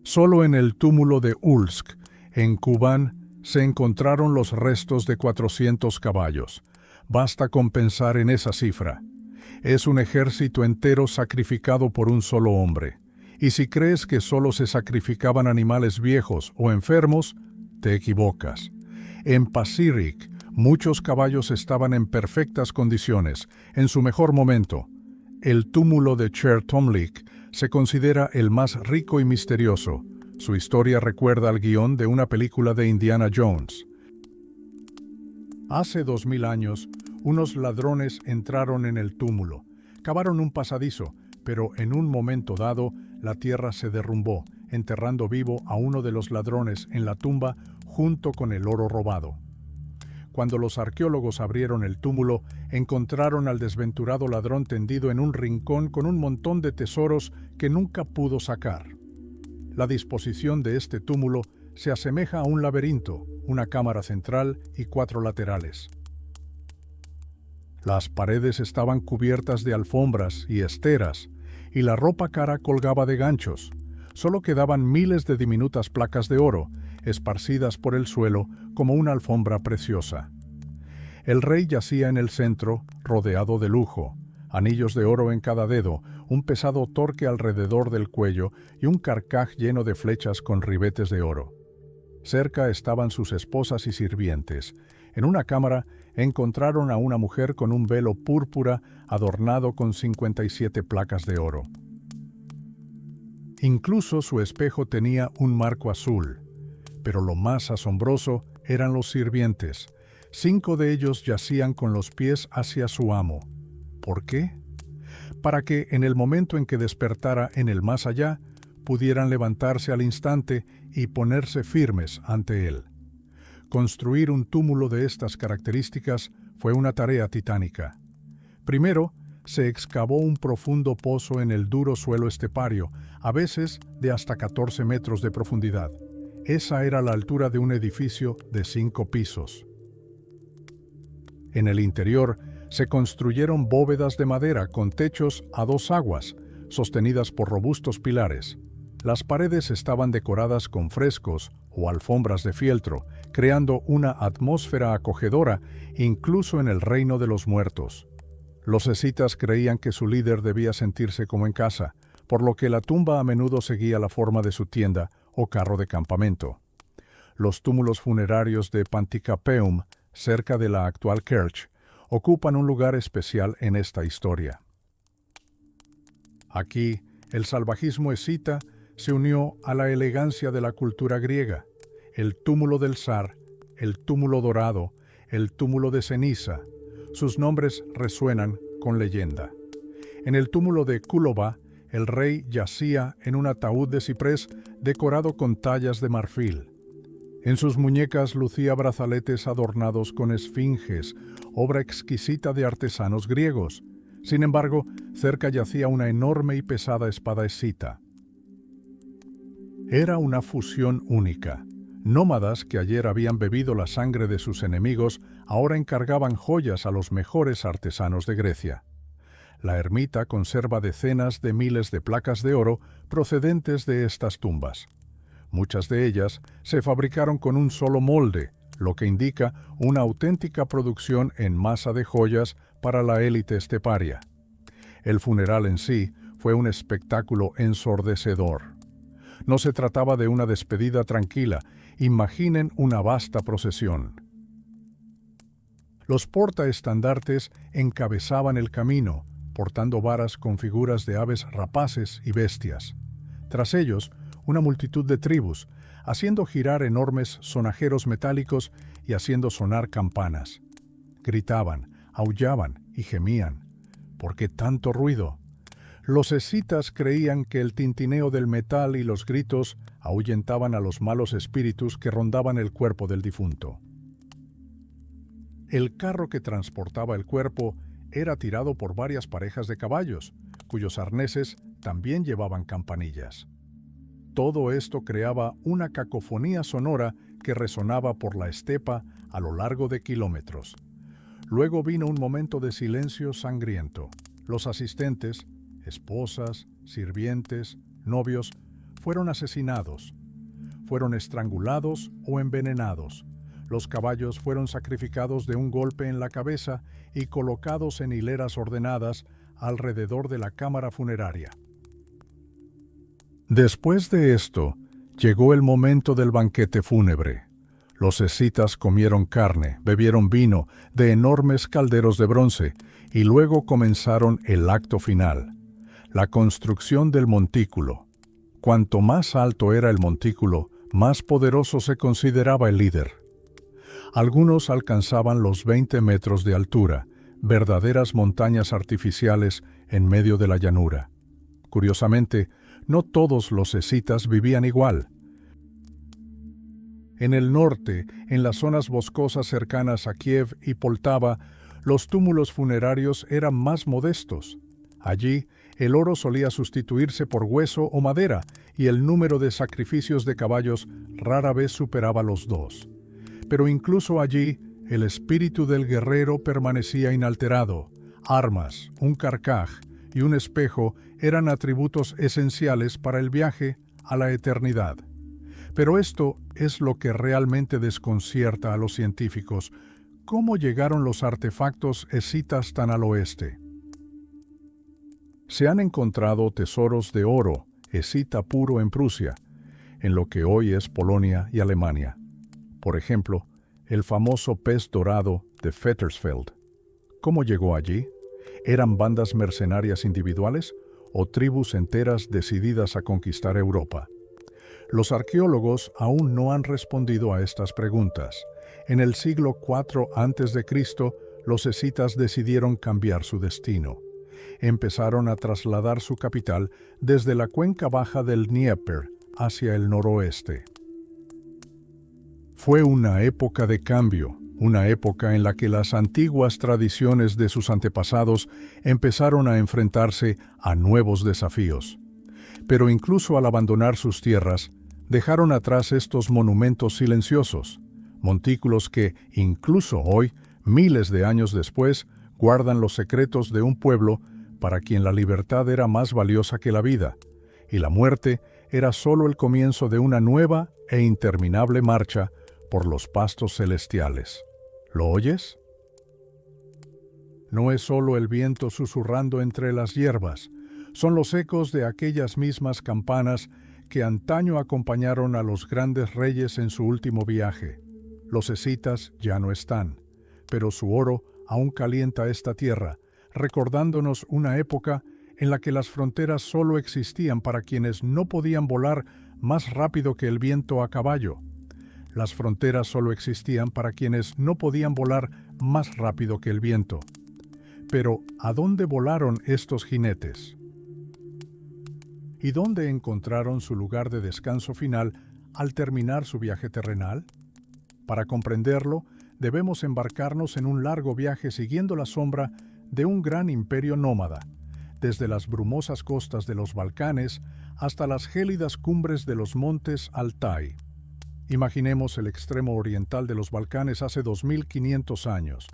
Solo en el túmulo de Ulsk, en Kubán, se encontraron los restos de 400 caballos. Basta con pensar en esa cifra. Es un ejército entero sacrificado por un solo hombre. Y si crees que solo se sacrificaban animales viejos o enfermos, te equivocas. En Paširik, muchos caballos estaban en perfectas condiciones, en su mejor momento. El túmulo de Chertomlik se considera el más rico y misterioso. Su historia recuerda al guión de una película de Indiana Jones. Hace 2000 años, unos ladrones entraron en el túmulo. Cavaron un pasadizo, pero en un momento dado, la tierra se derrumbó, enterrando vivo a uno de los ladrones en la tumba junto con el oro robado. Cuando los arqueólogos abrieron el túmulo, encontraron al desventurado ladrón tendido en un rincón con un montón de tesoros que nunca pudo sacar. La disposición de este túmulo se asemeja a un laberinto, una cámara central y 4 laterales. Las paredes estaban cubiertas de alfombras y esteras, y la ropa cara colgaba de ganchos. Solo quedaban miles de diminutas placas de oro, esparcidas por el suelo como una alfombra preciosa. El rey yacía en el centro, rodeado de lujo, anillos de oro en cada dedo, un pesado torque alrededor del cuello y un carcaj lleno de flechas con ribetes de oro. Cerca estaban sus esposas y sirvientes. En una cámara encontraron a una mujer con un velo púrpura adornado con 57 placas de oro. Incluso su espejo tenía un marco azul. Pero lo más asombroso eran los sirvientes. 5 de ellos yacían con los pies hacia su amo. ¿Por qué? Para que en el momento en que despertara en el más allá, pudieran levantarse al instante y ponerse firmes ante él. Construir un túmulo de estas características fue una tarea titánica. Primero, se excavó un profundo pozo en el duro suelo estepario, a veces de hasta 14 metros de profundidad. Esa era la altura de un edificio de 5 pisos. En el interior se construyeron bóvedas de madera con techos a 2 aguas, sostenidas por robustos pilares. Las paredes estaban decoradas con frescos o alfombras de fieltro, creando una atmósfera acogedora incluso en el reino de los muertos. Los escitas creían que su líder debía sentirse como en casa, por lo que la tumba a menudo seguía la forma de su tienda o carro de campamento. Los túmulos funerarios de Panticapaeum, cerca de la actual Kerch, ocupan un lugar especial en esta historia. Aquí, el salvajismo escita se unió a la elegancia de la cultura griega. El túmulo del zar, el túmulo dorado, el túmulo de ceniza, sus nombres resuenan con leyenda. En el túmulo de Cúloba, el rey yacía en un ataúd de ciprés decorado con tallas de marfil. En sus muñecas lucía brazaletes adornados con esfinges, obra exquisita de artesanos griegos. Sin embargo, cerca yacía una enorme y pesada espada escita. Era una fusión única. Nómadas que ayer habían bebido la sangre de sus enemigos ahora encargaban joyas a los mejores artesanos de Grecia. La ermita conserva decenas de miles de placas de oro procedentes de estas tumbas. Muchas de ellas se fabricaron con un solo molde, lo que indica una auténtica producción en masa de joyas para la élite esteparia. El funeral en sí fue un espectáculo ensordecedor. No se trataba de una despedida tranquila, imaginen una vasta procesión. Los portaestandartes encabezaban el camino, portando varas con figuras de aves rapaces y bestias. Tras ellos, una multitud de tribus, haciendo girar enormes sonajeros metálicos y haciendo sonar campanas. Gritaban, aullaban y gemían. ¿Por qué tanto ruido? Los escitas creían que el tintineo del metal y los gritos ahuyentaban a los malos espíritus que rondaban el cuerpo del difunto. El carro que transportaba el cuerpo era tirado por varias parejas de caballos, cuyos arneses también llevaban campanillas. Todo esto creaba una cacofonía sonora que resonaba por la estepa a lo largo de kilómetros. Luego vino un momento de silencio sangriento. Los asistentes, esposas, sirvientes, novios, fueron asesinados. Fueron estrangulados o envenenados. Los caballos fueron sacrificados de un golpe en la cabeza y colocados en hileras ordenadas alrededor de la cámara funeraria. Después de esto, llegó el momento del banquete fúnebre. Los escitas comieron carne, bebieron vino de enormes calderos de bronce y luego comenzaron el acto final, la construcción del montículo. Cuanto más alto era el montículo, más poderoso se consideraba el líder. Algunos alcanzaban los 20 metros de altura, verdaderas montañas artificiales en medio de la llanura. Curiosamente, no todos los escitas vivían igual. En el norte, en las zonas boscosas cercanas a Kiev y Poltava, los túmulos funerarios eran más modestos. Allí, el oro solía sustituirse por hueso o madera y el número de sacrificios de caballos rara vez superaba los 2. Pero incluso allí, el espíritu del guerrero permanecía inalterado. Armas, un carcaj y un espejo eran atributos esenciales para el viaje a la eternidad. Pero esto es lo que realmente desconcierta a los científicos. ¿Cómo llegaron los artefactos escitas tan al oeste? Se han encontrado tesoros de oro, escita puro en Prusia, en lo que hoy es Polonia y Alemania. Por ejemplo, el famoso pez dorado de Fettersfeld. ¿Cómo llegó allí? ¿Eran bandas mercenarias individuales o tribus enteras decididas a conquistar Europa? Los arqueólogos aún no han respondido a estas preguntas. En el siglo IV a.C., los escitas decidieron cambiar su destino. Empezaron a trasladar su capital desde la cuenca baja del Dnieper hacia el noroeste. Fue una época de cambio, una época en la que las antiguas tradiciones de sus antepasados empezaron a enfrentarse a nuevos desafíos. Pero incluso al abandonar sus tierras, dejaron atrás estos monumentos silenciosos, montículos que, incluso hoy, miles de años después, guardan los secretos de un pueblo para quien la libertad era más valiosa que la vida, y la muerte era solo el comienzo de una nueva e interminable marcha por los pastos celestiales. ¿Lo oyes? No es solo el viento susurrando entre las hierbas, son los ecos de aquellas mismas campanas que antaño acompañaron a los grandes reyes en su último viaje. Los escitas ya no están, pero su oro aún calienta esta tierra, recordándonos una época en la que las fronteras solo existían para quienes no podían volar más rápido que el viento a caballo. Las fronteras solo existían para quienes no podían volar más rápido que el viento. Pero, ¿a dónde volaron estos jinetes? ¿Y dónde encontraron su lugar de descanso final al terminar su viaje terrenal? Para comprenderlo, debemos embarcarnos en un largo viaje siguiendo la sombra de un gran imperio nómada, desde las brumosas costas de los Balcanes hasta las gélidas cumbres de los montes Altai. Imaginemos el extremo oriental de los Balcanes hace 2500 años.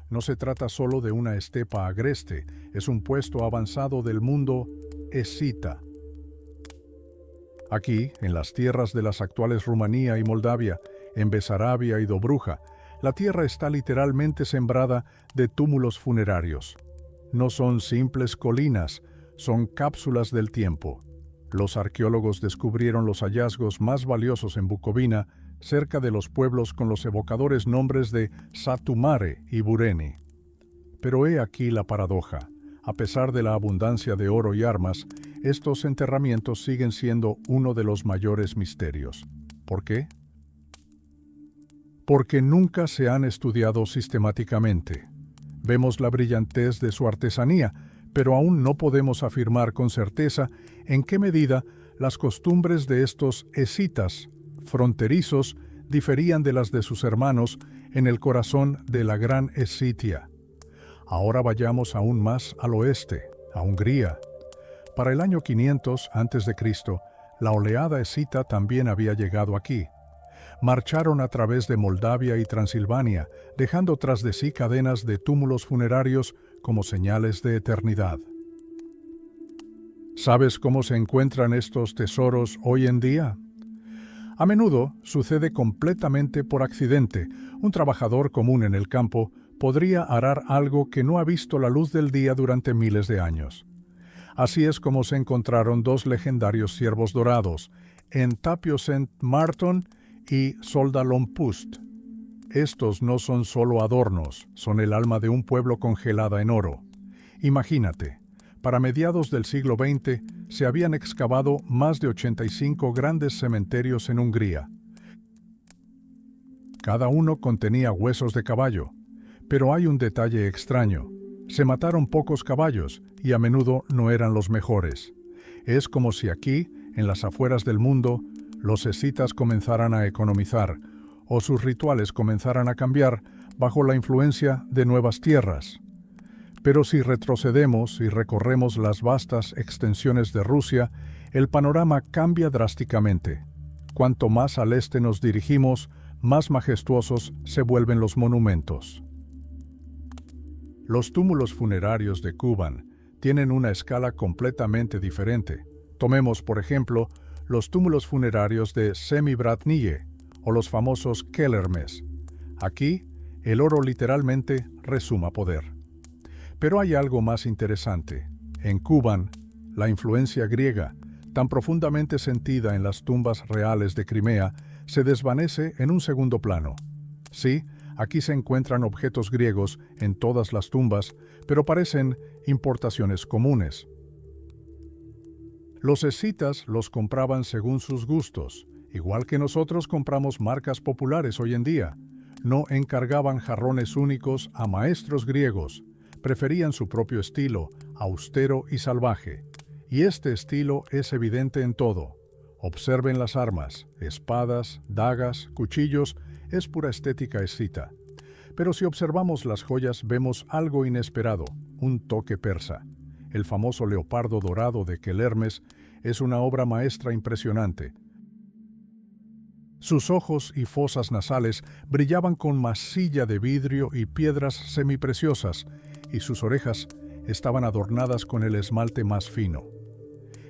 No se trata solo de una estepa agreste, es un puesto avanzado del mundo escita. Aquí, en las tierras de las actuales Rumanía y Moldavia, en Besarabia y Dobruja, la tierra está literalmente sembrada de túmulos funerarios. No son simples colinas, son cápsulas del tiempo. Los arqueólogos descubrieron los hallazgos más valiosos en Bucovina, cerca de los pueblos con los evocadores nombres de Satu Mare y Bureni. Pero he aquí la paradoja. A pesar de la abundancia de oro y armas, estos enterramientos siguen siendo uno de los mayores misterios. ¿Por qué? Porque nunca se han estudiado sistemáticamente. Vemos la brillantez de su artesanía, pero aún no podemos afirmar con certeza en qué medida las costumbres de estos escitas fronterizos diferían de las de sus hermanos en el corazón de la Gran Escitia. Ahora vayamos aún más al oeste, a Hungría. Para el año 500 a.C., la oleada escita también había llegado aquí. Marcharon a través de Moldavia y Transilvania, dejando tras de sí cadenas de túmulos funerarios como señales de eternidad. ¿Sabes cómo se encuentran estos tesoros hoy en día? A menudo sucede completamente por accidente. Un trabajador común en el campo podría arar algo que no ha visto la luz del día durante miles de años. Así es como se encontraron dos legendarios ciervos dorados, en Tapio Saint Marton y Soldalompust. Estos no son solo adornos, son el alma de un pueblo congelada en oro. Imagínate, para mediados del siglo XX se habían excavado más de 85 grandes cementerios en Hungría. Cada uno contenía huesos de caballo, pero hay un detalle extraño. Se mataron pocos caballos y a menudo no eran los mejores. Es como si aquí, en las afueras del mundo, los escitas comenzaran a economizar, o sus rituales comenzaran a cambiar bajo la influencia de nuevas tierras. Pero si retrocedemos y recorremos las vastas extensiones de Rusia, el panorama cambia drásticamente. Cuanto más al este nos dirigimos, más majestuosos se vuelven los monumentos. Los túmulos funerarios de Kuban tienen una escala completamente diferente. Tomemos, por ejemplo, los túmulos funerarios de Semibratnie o los famosos Kellermes. Aquí, el oro literalmente resuma poder. Pero hay algo más interesante. En Kuban, la influencia griega, tan profundamente sentida en las tumbas reales de Crimea, se desvanece en un segundo plano. Sí, aquí se encuentran objetos griegos en todas las tumbas, pero parecen importaciones comunes. Los escitas los compraban según sus gustos, igual que nosotros compramos marcas populares hoy en día. No encargaban jarrones únicos a maestros griegos, preferían su propio estilo, austero y salvaje. Y este estilo es evidente en todo: Observen las armas, espadas, dagas, cuchillos, es pura estética escita. Pero si observamos las joyas vemos algo inesperado, un toque persa. El famoso leopardo dorado de Quelermes es una obra maestra impresionante. Sus ojos y fosas nasales brillaban con masilla de vidrio y piedras semipreciosas, y sus orejas estaban adornadas con el esmalte más fino.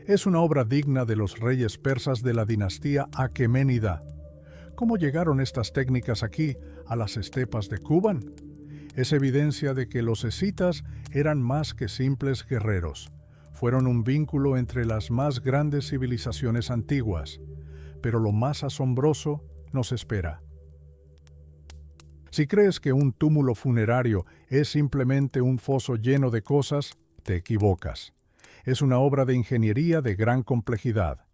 Es una obra digna de los reyes persas de la dinastía aqueménida. ¿Cómo llegaron estas técnicas aquí, a las estepas de Kuban? Es evidencia de que los escitas eran más que simples guerreros. Fueron un vínculo entre las más grandes civilizaciones antiguas. Pero lo más asombroso nos espera. Si crees que un túmulo funerario es simplemente un foso lleno de cosas, te equivocas. Es una obra de ingeniería de gran complejidad.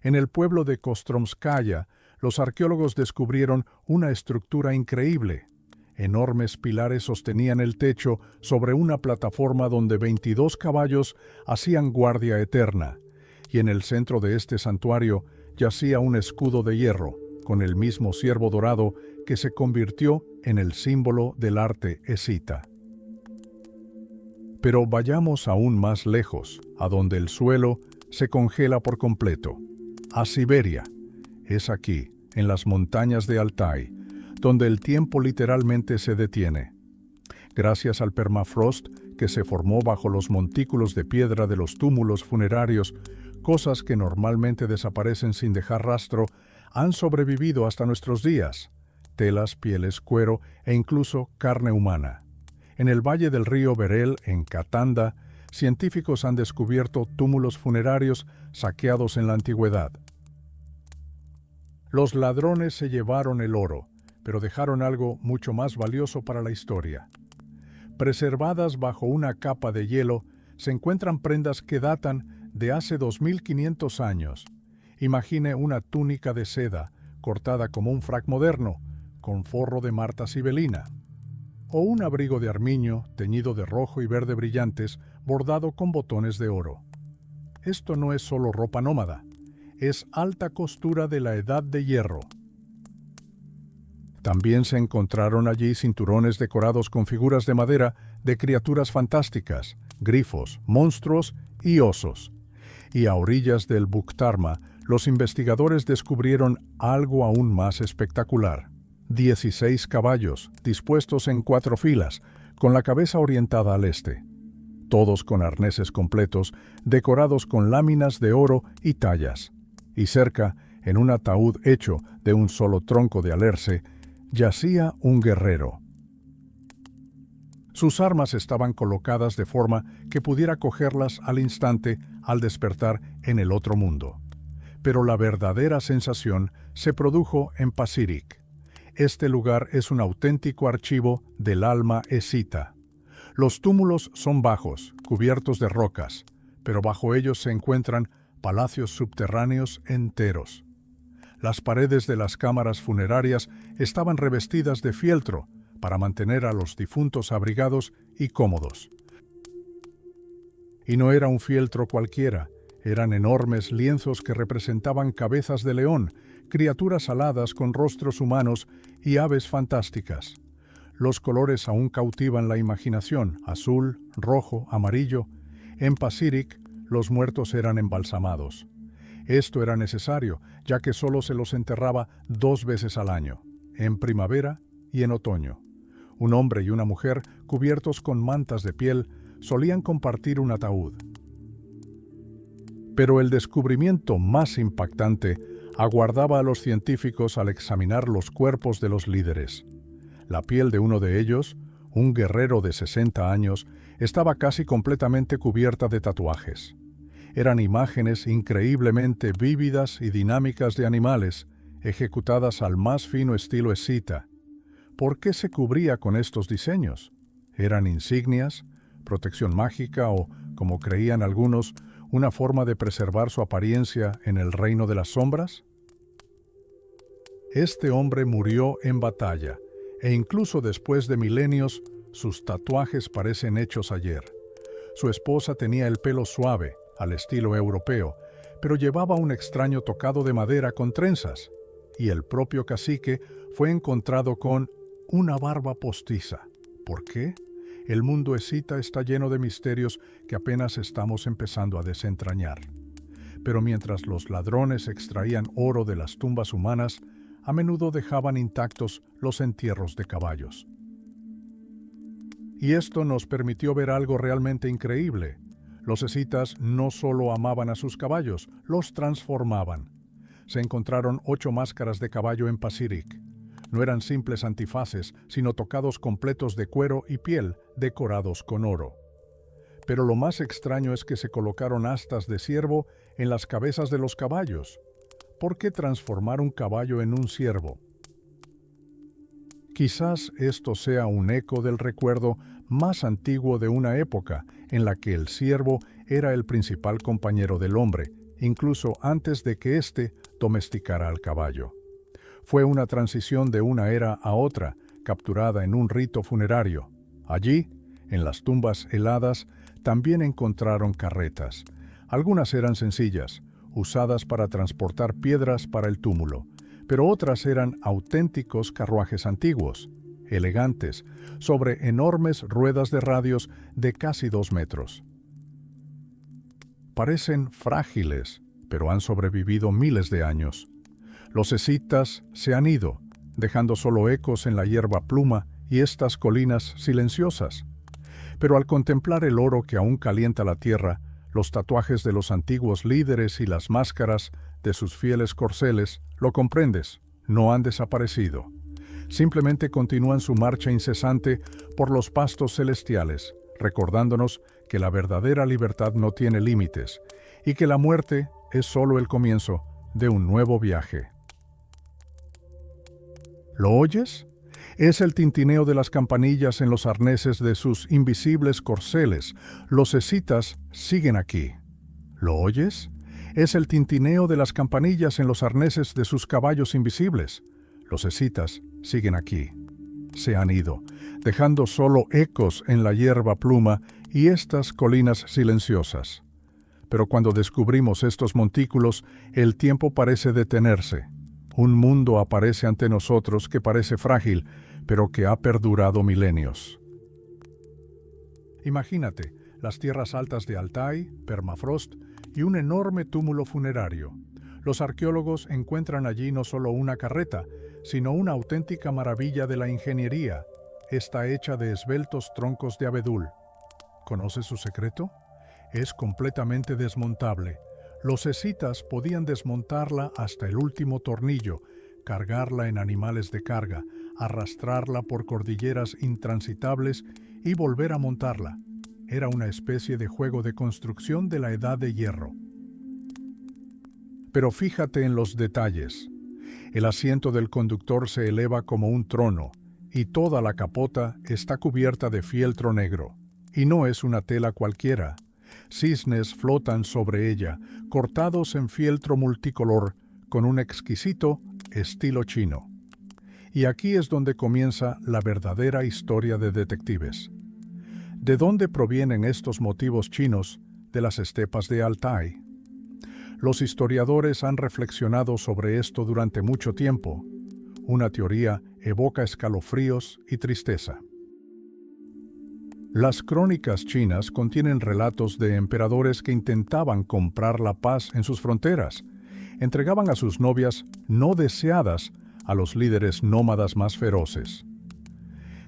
En el pueblo de Kostromskaya, los arqueólogos descubrieron una estructura increíble. Enormes pilares sostenían el techo sobre una plataforma donde 22 caballos hacían guardia eterna, y en el centro de este santuario yacía un escudo de hierro, con el mismo ciervo dorado que se convirtió en el símbolo del arte escita. Pero vayamos aún más lejos, a donde el suelo se congela por completo, a Siberia. Es aquí, en las montañas de Altai, donde el tiempo literalmente se detiene. Gracias al permafrost que se formó bajo los montículos de piedra de los túmulos funerarios, cosas que normalmente desaparecen sin dejar rastro, han sobrevivido hasta nuestros días. Telas, pieles, cuero e incluso carne humana. En el valle del río Berel, en Katanda, científicos han descubierto túmulos funerarios saqueados en la antigüedad. Los ladrones se llevaron el oro, pero dejaron algo mucho más valioso para la historia. Preservadas bajo una capa de hielo, se encuentran prendas que datan de hace 2500 años. Imagine una túnica de seda, cortada como un frac moderno, con forro de Marta Sibelina. O un abrigo de armiño, teñido de rojo y verde brillantes, bordado con botones de oro. Esto no es solo ropa nómada, es alta costura de la Edad de Hierro. También se encontraron allí cinturones decorados con figuras de madera de criaturas fantásticas, grifos, monstruos y osos. Y a orillas del Buktarma, los investigadores descubrieron algo aún más espectacular. 16 caballos, dispuestos en 4 filas, con la cabeza orientada al este. Todos con arneses completos, decorados con láminas de oro y tallas. Y cerca, en un ataúd hecho de un solo tronco de alerce, yacía un guerrero. Sus armas estaban colocadas de forma que pudiera cogerlas al instante al despertar en el otro mundo. Pero la verdadera sensación se produjo en Pacirik. Este lugar es un auténtico archivo del alma escita. Los túmulos son bajos, cubiertos de rocas, pero bajo ellos se encuentran palacios subterráneos enteros. Las paredes de las cámaras funerarias estaban revestidas de fieltro para mantener a los difuntos abrigados y cómodos. Y no era un fieltro cualquiera, eran enormes lienzos que representaban cabezas de león, criaturas aladas con rostros humanos y aves fantásticas. Los colores aún cautivan la imaginación, azul, rojo, amarillo. En Pacirik, los muertos eran embalsamados. Esto era necesario, ya que solo se los enterraba 2 veces al año, en primavera y en otoño. Un hombre y una mujer, cubiertos con mantas de piel, solían compartir un ataúd. Pero el descubrimiento más impactante aguardaba a los científicos al examinar los cuerpos de los líderes. La piel de uno de ellos, un guerrero de 60 años, estaba casi completamente cubierta de tatuajes. Eran imágenes increíblemente vívidas y dinámicas de animales, ejecutadas al más fino estilo escita. ¿Por qué se cubría con estos diseños? ¿Eran insignias, protección mágica o, como creían algunos, una forma de preservar su apariencia en el reino de las sombras? Este hombre murió en batalla, e incluso después de milenios, sus tatuajes parecen hechos ayer. Su esposa tenía el pelo suave, al estilo europeo, pero llevaba un extraño tocado de madera con trenzas, y el propio cacique fue encontrado con una barba postiza. ¿Por qué? El mundo escita está lleno de misterios que apenas estamos empezando a desentrañar. Pero mientras los ladrones extraían oro de las tumbas humanas, a menudo dejaban intactos los entierros de caballos. Y esto nos permitió ver algo realmente increíble. Los escitas no solo amaban a sus caballos, los transformaban. Se encontraron 8 máscaras de caballo en Pacific. No eran simples antifaces, sino tocados completos de cuero y piel, decorados con oro. Pero lo más extraño es que se colocaron astas de ciervo en las cabezas de los caballos. ¿Por qué transformar un caballo en un ciervo? Quizás esto sea un eco del recuerdo más antiguo de una época en la que el ciervo era el principal compañero del hombre, incluso antes de que éste domesticara al caballo. Fue una transición de una era a otra, capturada en un rito funerario. Allí, en las tumbas heladas, también encontraron carretas. Algunas eran sencillas, usadas para transportar piedras para el túmulo, pero otras eran auténticos carruajes antiguos, elegantes, sobre enormes ruedas de radios de casi 2 metros. Parecen frágiles, pero han sobrevivido miles de años. Los escitas se han ido, dejando solo ecos en la hierba pluma y estas colinas silenciosas. Pero al contemplar el oro que aún calienta la tierra, los tatuajes de los antiguos líderes y las máscaras de sus fieles corceles, lo comprendes, no han desaparecido. Simplemente continúan su marcha incesante por los pastos celestiales, recordándonos que la verdadera libertad no tiene límites y que la muerte es solo el comienzo de un nuevo viaje. ¿Lo oyes? Es el tintineo de las campanillas en los arneses de sus invisibles corceles. Los escitas siguen aquí. ¿Lo oyes? Es el tintineo de las campanillas en los arneses de sus caballos invisibles. Los escitas siguen aquí. Se han ido, dejando solo ecos en la hierba pluma y estas colinas silenciosas. Pero cuando descubrimos estos montículos, el tiempo parece detenerse. Un mundo aparece ante nosotros que parece frágil, pero que ha perdurado milenios. Imagínate las tierras altas de Altai, permafrost y un enorme túmulo funerario. Los arqueólogos encuentran allí no solo una carreta, sino una auténtica maravilla de la ingeniería. Está hecha de esbeltos troncos de abedul. ¿Conoces su secreto? Es completamente desmontable. Los escitas podían desmontarla hasta el último tornillo, cargarla en animales de carga, arrastrarla por cordilleras intransitables y volver a montarla. Era una especie de juego de construcción de la Edad de Hierro. Pero fíjate en los detalles. El asiento del conductor se eleva como un trono, y toda la capota está cubierta de fieltro negro. Y no es una tela cualquiera. Cisnes flotan sobre ella, cortados en fieltro multicolor, con un exquisito estilo chino. Y aquí es donde comienza la verdadera historia de detectives. ¿De dónde provienen estos motivos chinos de las estepas de Altai? Los historiadores han reflexionado sobre esto durante mucho tiempo. Una teoría evoca escalofríos y tristeza. Las crónicas chinas contienen relatos de emperadores que intentaban comprar la paz en sus fronteras. Entregaban a sus novias no deseadas a los líderes nómadas más feroces.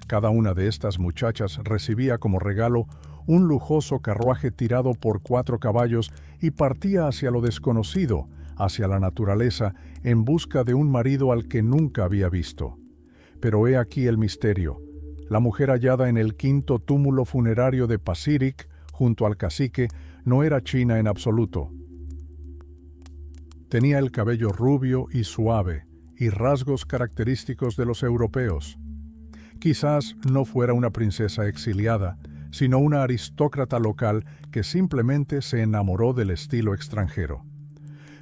Cada una de estas muchachas recibía como regalo un lujoso carruaje tirado por 4 caballos y partía hacia lo desconocido, hacia la naturaleza, en busca de un marido al que nunca había visto. Pero he aquí el misterio. La mujer hallada en el 5º túmulo funerario de Pacific, junto al cacique, no era china en absoluto. Tenía el cabello rubio y suave, y rasgos característicos de los europeos. Quizás no fuera una princesa exiliada, sino una aristócrata local que simplemente se enamoró del estilo extranjero.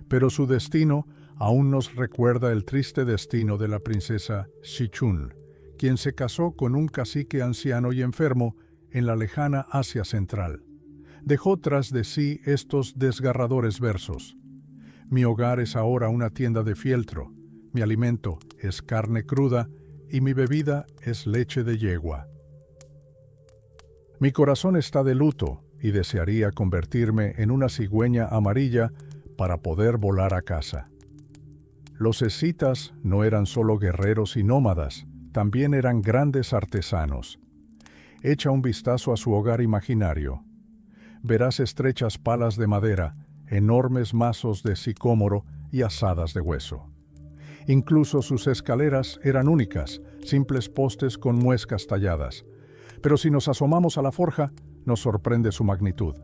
Pero su destino aún nos recuerda el triste destino de la princesa Xichun, quien se casó con un cacique anciano y enfermo en la lejana Asia Central. Dejó tras de sí estos desgarradores versos. Mi hogar es ahora una tienda de fieltro, mi alimento es carne cruda y mi bebida es leche de yegua. Mi corazón está de luto y desearía convertirme en una cigüeña amarilla para poder volar a casa. Los escitas no eran solo guerreros y nómadas, también eran grandes artesanos. Echa un vistazo a su hogar imaginario. Verás estrechas palas de madera, enormes mazos de sicómoro y asadas de hueso. Incluso sus escaleras eran únicas, simples postes con muescas talladas. Pero si nos asomamos a la forja, nos sorprende su magnitud.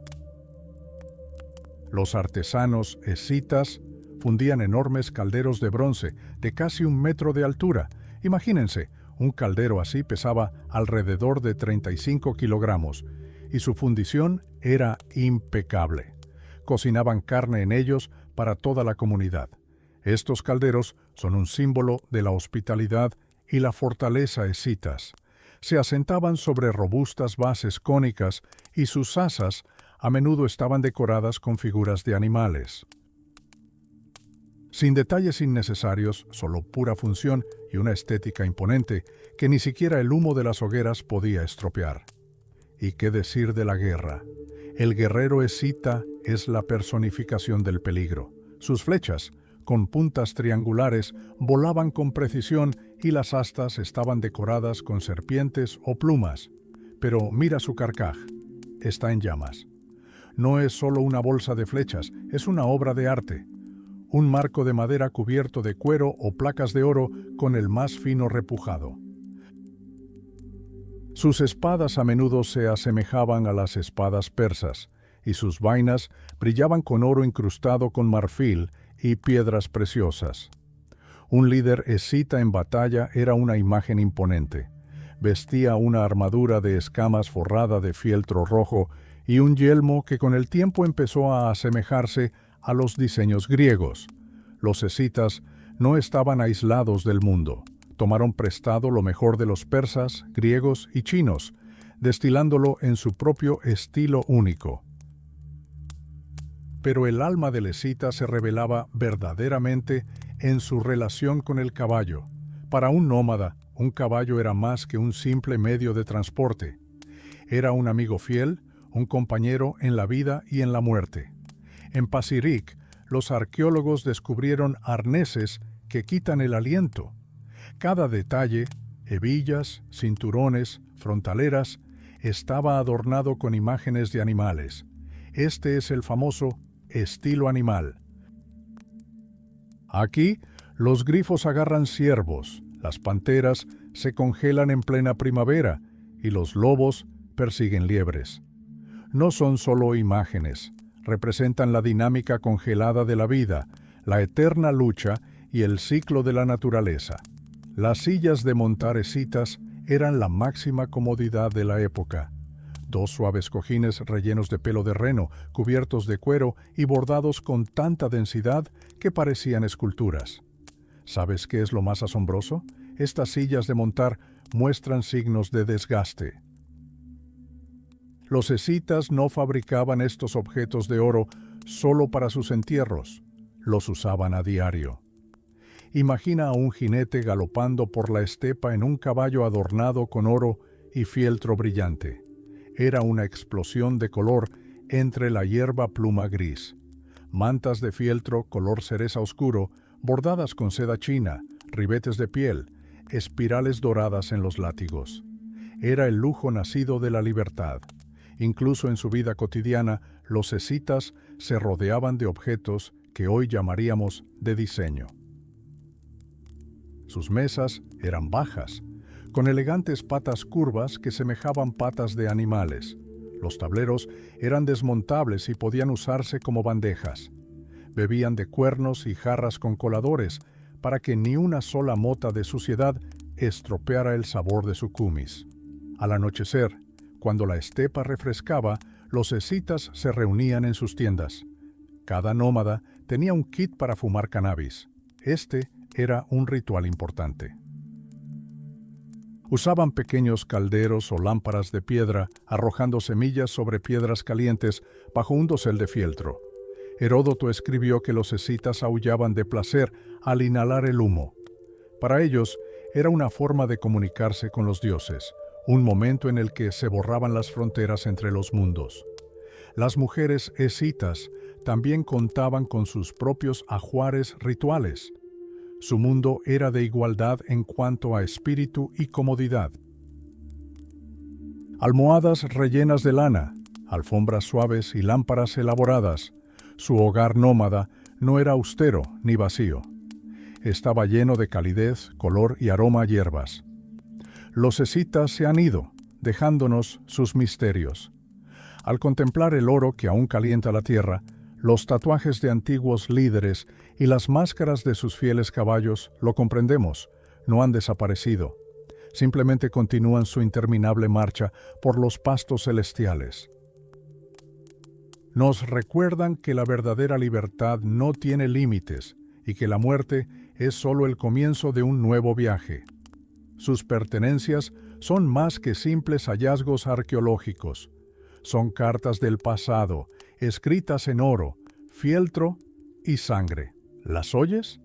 Los artesanos escitas fundían enormes calderos de bronce de casi 1 metro de altura. Imagínense, un caldero así pesaba alrededor de 35 kilogramos y su fundición era impecable. Cocinaban carne en ellos para toda la comunidad. Estos calderos son un símbolo de la hospitalidad y la fortaleza escitas. Se asentaban sobre robustas bases cónicas y sus asas a menudo estaban decoradas con figuras de animales. Sin detalles innecesarios, solo pura función y una estética imponente que ni siquiera el humo de las hogueras podía estropear. ¿Y qué decir de la guerra? El guerrero escita es la personificación del peligro. Sus flechas, con puntas triangulares, volaban con precisión y las astas estaban decoradas con serpientes o plumas. Pero mira su carcaj, está en llamas. No es solo una bolsa de flechas, es una obra de arte. Un marco de madera cubierto de cuero o placas de oro con el más fino repujado. Sus espadas a menudo se asemejaban a las espadas persas, y sus vainas brillaban con oro incrustado con marfil y piedras preciosas. Un líder escita en batalla era una imagen imponente. Vestía una armadura de escamas forrada de fieltro rojo y un yelmo que con el tiempo empezó a asemejarse a los diseños griegos. Los escitas no estaban aislados del mundo. Tomaron prestado lo mejor de los persas, griegos y chinos, destilándolo en su propio estilo único. Pero el alma del escita se revelaba verdaderamente en su relación con el caballo. Para un nómada, un caballo era más que un simple medio de transporte. Era un amigo fiel, un compañero en la vida y en la muerte. En Pacific, los arqueólogos descubrieron arneses que quitan el aliento. Cada detalle, hebillas, cinturones, frontaleras, estaba adornado con imágenes de animales. Este es el famoso estilo animal. Aquí, los grifos agarran ciervos, las panteras se congelan en plena primavera y los lobos persiguen liebres. No son solo imágenes, representan la dinámica congelada de la vida, la eterna lucha y el ciclo de la naturaleza. Las sillas de montar escitas eran la máxima comodidad de la época. 2 suaves cojines rellenos de pelo de reno, cubiertos de cuero y bordados con tanta densidad que parecían esculturas. ¿Sabes qué es lo más asombroso? Estas sillas de montar muestran signos de desgaste. Los escitas no fabricaban estos objetos de oro solo para sus entierros, los usaban a diario. Imagina a un jinete galopando por la estepa en un caballo adornado con oro y fieltro brillante. Era una explosión de color entre la hierba pluma gris. Mantas de fieltro color cereza oscuro, bordadas con seda china, ribetes de piel, espirales doradas en los látigos. Era el lujo nacido de la libertad. Incluso en su vida cotidiana, los escitas se rodeaban de objetos que hoy llamaríamos de diseño. Sus mesas eran bajas, con elegantes patas curvas que semejaban patas de animales. Los tableros eran desmontables y podían usarse como bandejas. Bebían de cuernos y jarras con coladores para que ni una sola mota de suciedad estropeara el sabor de su kumis. Al anochecer, cuando la estepa refrescaba, los escitas se reunían en sus tiendas. Cada nómada tenía un kit para fumar cannabis. Este era un ritual importante. Usaban pequeños calderos o lámparas de piedra, arrojando semillas sobre piedras calientes bajo un dosel de fieltro. Heródoto escribió que los escitas aullaban de placer al inhalar el humo. Para ellos, era una forma de comunicarse con los dioses, un momento en el que se borraban las fronteras entre los mundos. Las mujeres escitas también contaban con sus propios ajuares rituales. Su mundo era de igualdad en cuanto a espíritu y comodidad. Almohadas rellenas de lana, alfombras suaves y lámparas elaboradas. Su hogar nómada no era austero ni vacío. Estaba lleno de calidez, color y aroma a hierbas. Los escitas se han ido, dejándonos sus misterios. Al contemplar el oro que aún calienta la tierra, los tatuajes de antiguos líderes y las máscaras de sus fieles caballos, lo comprendemos, no han desaparecido. Simplemente continúan su interminable marcha por los pastos celestiales. Nos recuerdan que la verdadera libertad no tiene límites y que la muerte es solo el comienzo de un nuevo viaje. Sus pertenencias son más que simples hallazgos arqueológicos. Son cartas del pasado, escritas en oro, fieltro y sangre. ¿Las oyes?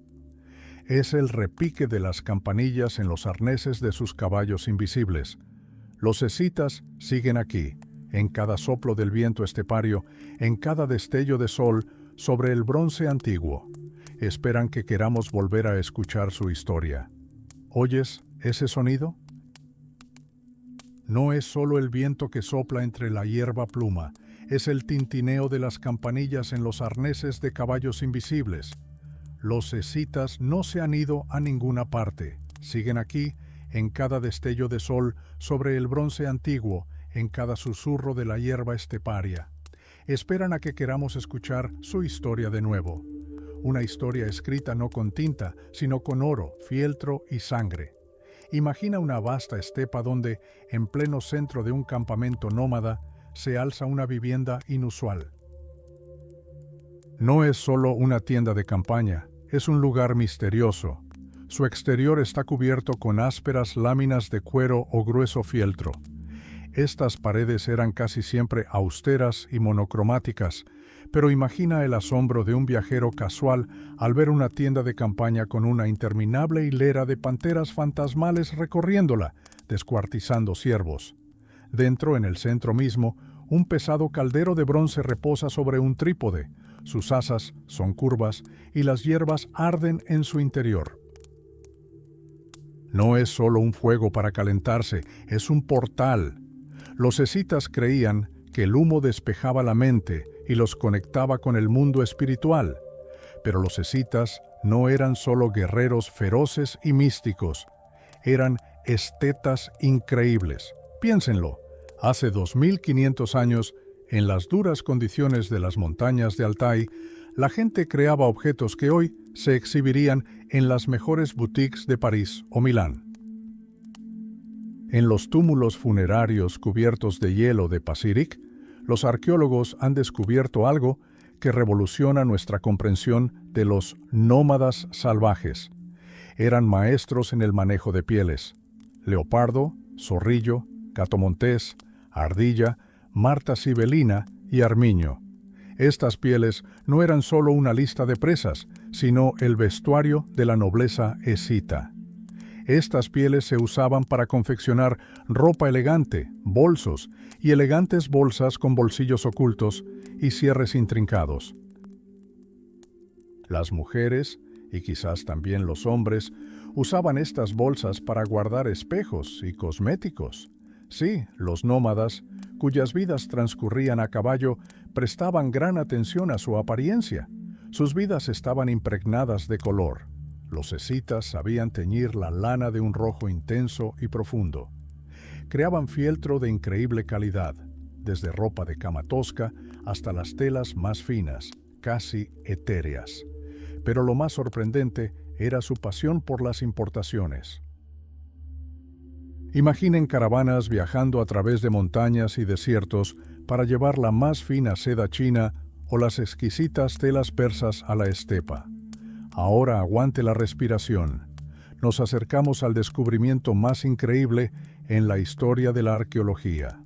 Es el repique de las campanillas en los arneses de sus caballos invisibles. Los escitas siguen aquí, en cada soplo del viento estepario, en cada destello de sol sobre el bronce antiguo. Esperan que queramos volver a escuchar su historia. ¿Oyes ese sonido? No es solo el viento que sopla entre la hierba pluma, es el tintineo de las campanillas en los arneses de caballos invisibles. Los escitas no se han ido a ninguna parte, siguen aquí, en cada destello de sol sobre el bronce antiguo, en cada susurro de la hierba esteparia. Esperan a que queramos escuchar su historia de nuevo. Una historia escrita no con tinta, sino con oro, fieltro y sangre. Imagina una vasta estepa donde, en pleno centro de un campamento nómada, se alza una vivienda inusual. No es solo una tienda de campaña, es un lugar misterioso. Su exterior está cubierto con ásperas láminas de cuero o grueso fieltro. Estas paredes eran casi siempre austeras y monocromáticas, pero imagina el asombro de un viajero casual al ver una tienda de campaña con una interminable hilera de panteras fantasmales recorriéndola, descuartizando ciervos. Dentro, en el centro mismo, un pesado caldero de bronce reposa sobre un trípode. Sus asas son curvas y las hierbas arden en su interior. No es solo un fuego para calentarse, es un portal. Los escitas creían que el humo despejaba la mente y los conectaba con el mundo espiritual. Pero los escitas no eran solo guerreros feroces y místicos, eran estetas increíbles. Piénsenlo, hace 2500 años, en las duras condiciones de las montañas de Altai, la gente creaba objetos que hoy se exhibirían en las mejores boutiques de París o Milán. En los túmulos funerarios cubiertos de hielo de Pacific, los arqueólogos han descubierto algo que revoluciona nuestra comprensión de los nómadas salvajes. Eran maestros en el manejo de pieles: leopardo, zorrillo, gato montés, ardilla, marta sibelina y armiño. Estas pieles no eran solo una lista de presas, sino el vestuario de la nobleza escita. Estas pieles se usaban para confeccionar ropa elegante, bolsos y elegantes bolsas con bolsillos ocultos y cierres intrincados. Las mujeres, y quizás también los hombres, usaban estas bolsas para guardar espejos y cosméticos. Sí, los nómadas, cuyas vidas transcurrían a caballo, prestaban gran atención a su apariencia. Sus vidas estaban impregnadas de color. Los escitas sabían teñir la lana de un rojo intenso y profundo. Creaban fieltro de increíble calidad, desde ropa de cama tosca hasta las telas más finas, casi etéreas. Pero lo más sorprendente era su pasión por las importaciones. Imaginen caravanas viajando a través de montañas y desiertos para llevar la más fina seda china o las exquisitas telas persas a la estepa. Ahora aguante la respiración. Nos acercamos al descubrimiento más increíble en la historia de la arqueología.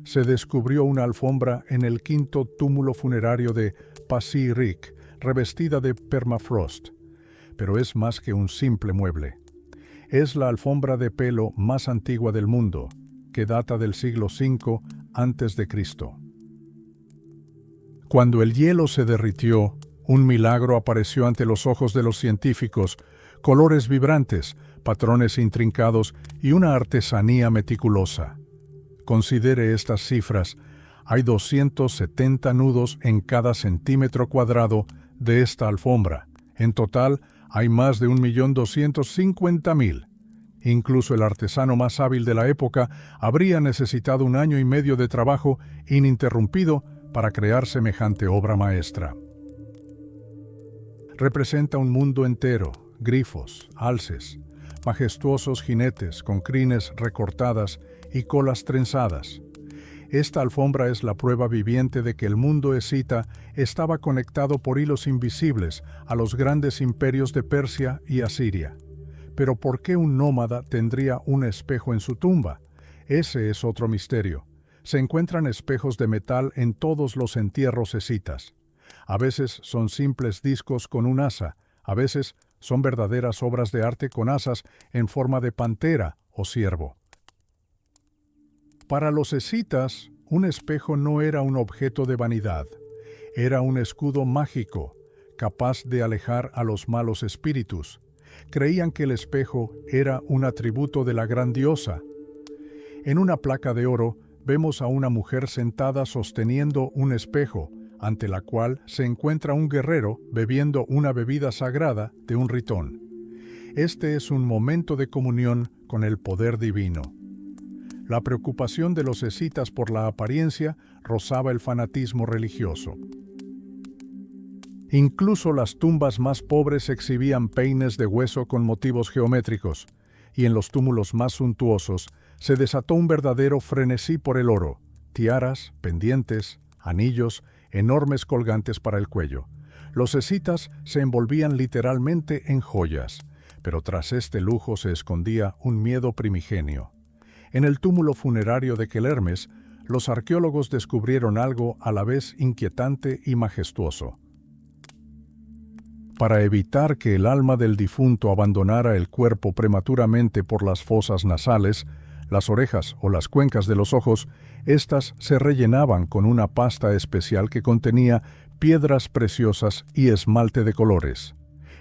se descubrió una alfombra en el quinto túmulo funerario de Passy Ric, revestida de permafrost. Pero es más que un simple mueble. Es la alfombra de pelo más antigua del mundo, que data del siglo V a.C. Cuando el hielo se derritió, un milagro apareció ante los ojos de los científicos: colores vibrantes, patrones intrincados y una artesanía meticulosa. Considere estas cifras: hay 270 nudos en cada centímetro cuadrado de esta alfombra. En total, hay más de 1.250.000. Incluso el artesano más hábil de la época habría necesitado 1 año y medio de trabajo ininterrumpido para crear semejante obra maestra. Representa un mundo entero: grifos, alces, majestuosos jinetes con crines recortadas y colas trenzadas. Esta alfombra es la prueba viviente de que el mundo escita estaba conectado por hilos invisibles a los grandes imperios de Persia y Asiria. Pero ¿por qué un nómada tendría un espejo en su tumba? Ese es otro misterio. Se encuentran espejos de metal en todos los entierros escitas. A veces son simples discos con un asa, a veces son verdaderas obras de arte con asas en forma de pantera o ciervo. Para los escitas, un espejo no era un objeto de vanidad, era un escudo mágico, capaz de alejar a los malos espíritus. Creían que el espejo era un atributo de la gran diosa. En una placa de oro vemos a una mujer sentada sosteniendo un espejo, ante la cual se encuentra un guerrero bebiendo una bebida sagrada de un ritón. Este es un momento de comunión con el poder divino. La preocupación de los escitas por la apariencia rozaba el fanatismo religioso. Incluso las tumbas más pobres exhibían peines de hueso con motivos geométricos, y en los túmulos más suntuosos se desató un verdadero frenesí por el oro: tiaras, pendientes, anillos, enormes colgantes para el cuello. Los escitas se envolvían literalmente en joyas, pero tras este lujo se escondía un miedo primigenio. En el túmulo funerario de Quelermes, los arqueólogos descubrieron algo a la vez inquietante y majestuoso. Para evitar que el alma del difunto abandonara el cuerpo prematuramente por las fosas nasales, las orejas o las cuencas de los ojos, éstas se rellenaban con una pasta especial que contenía piedras preciosas y esmalte de colores.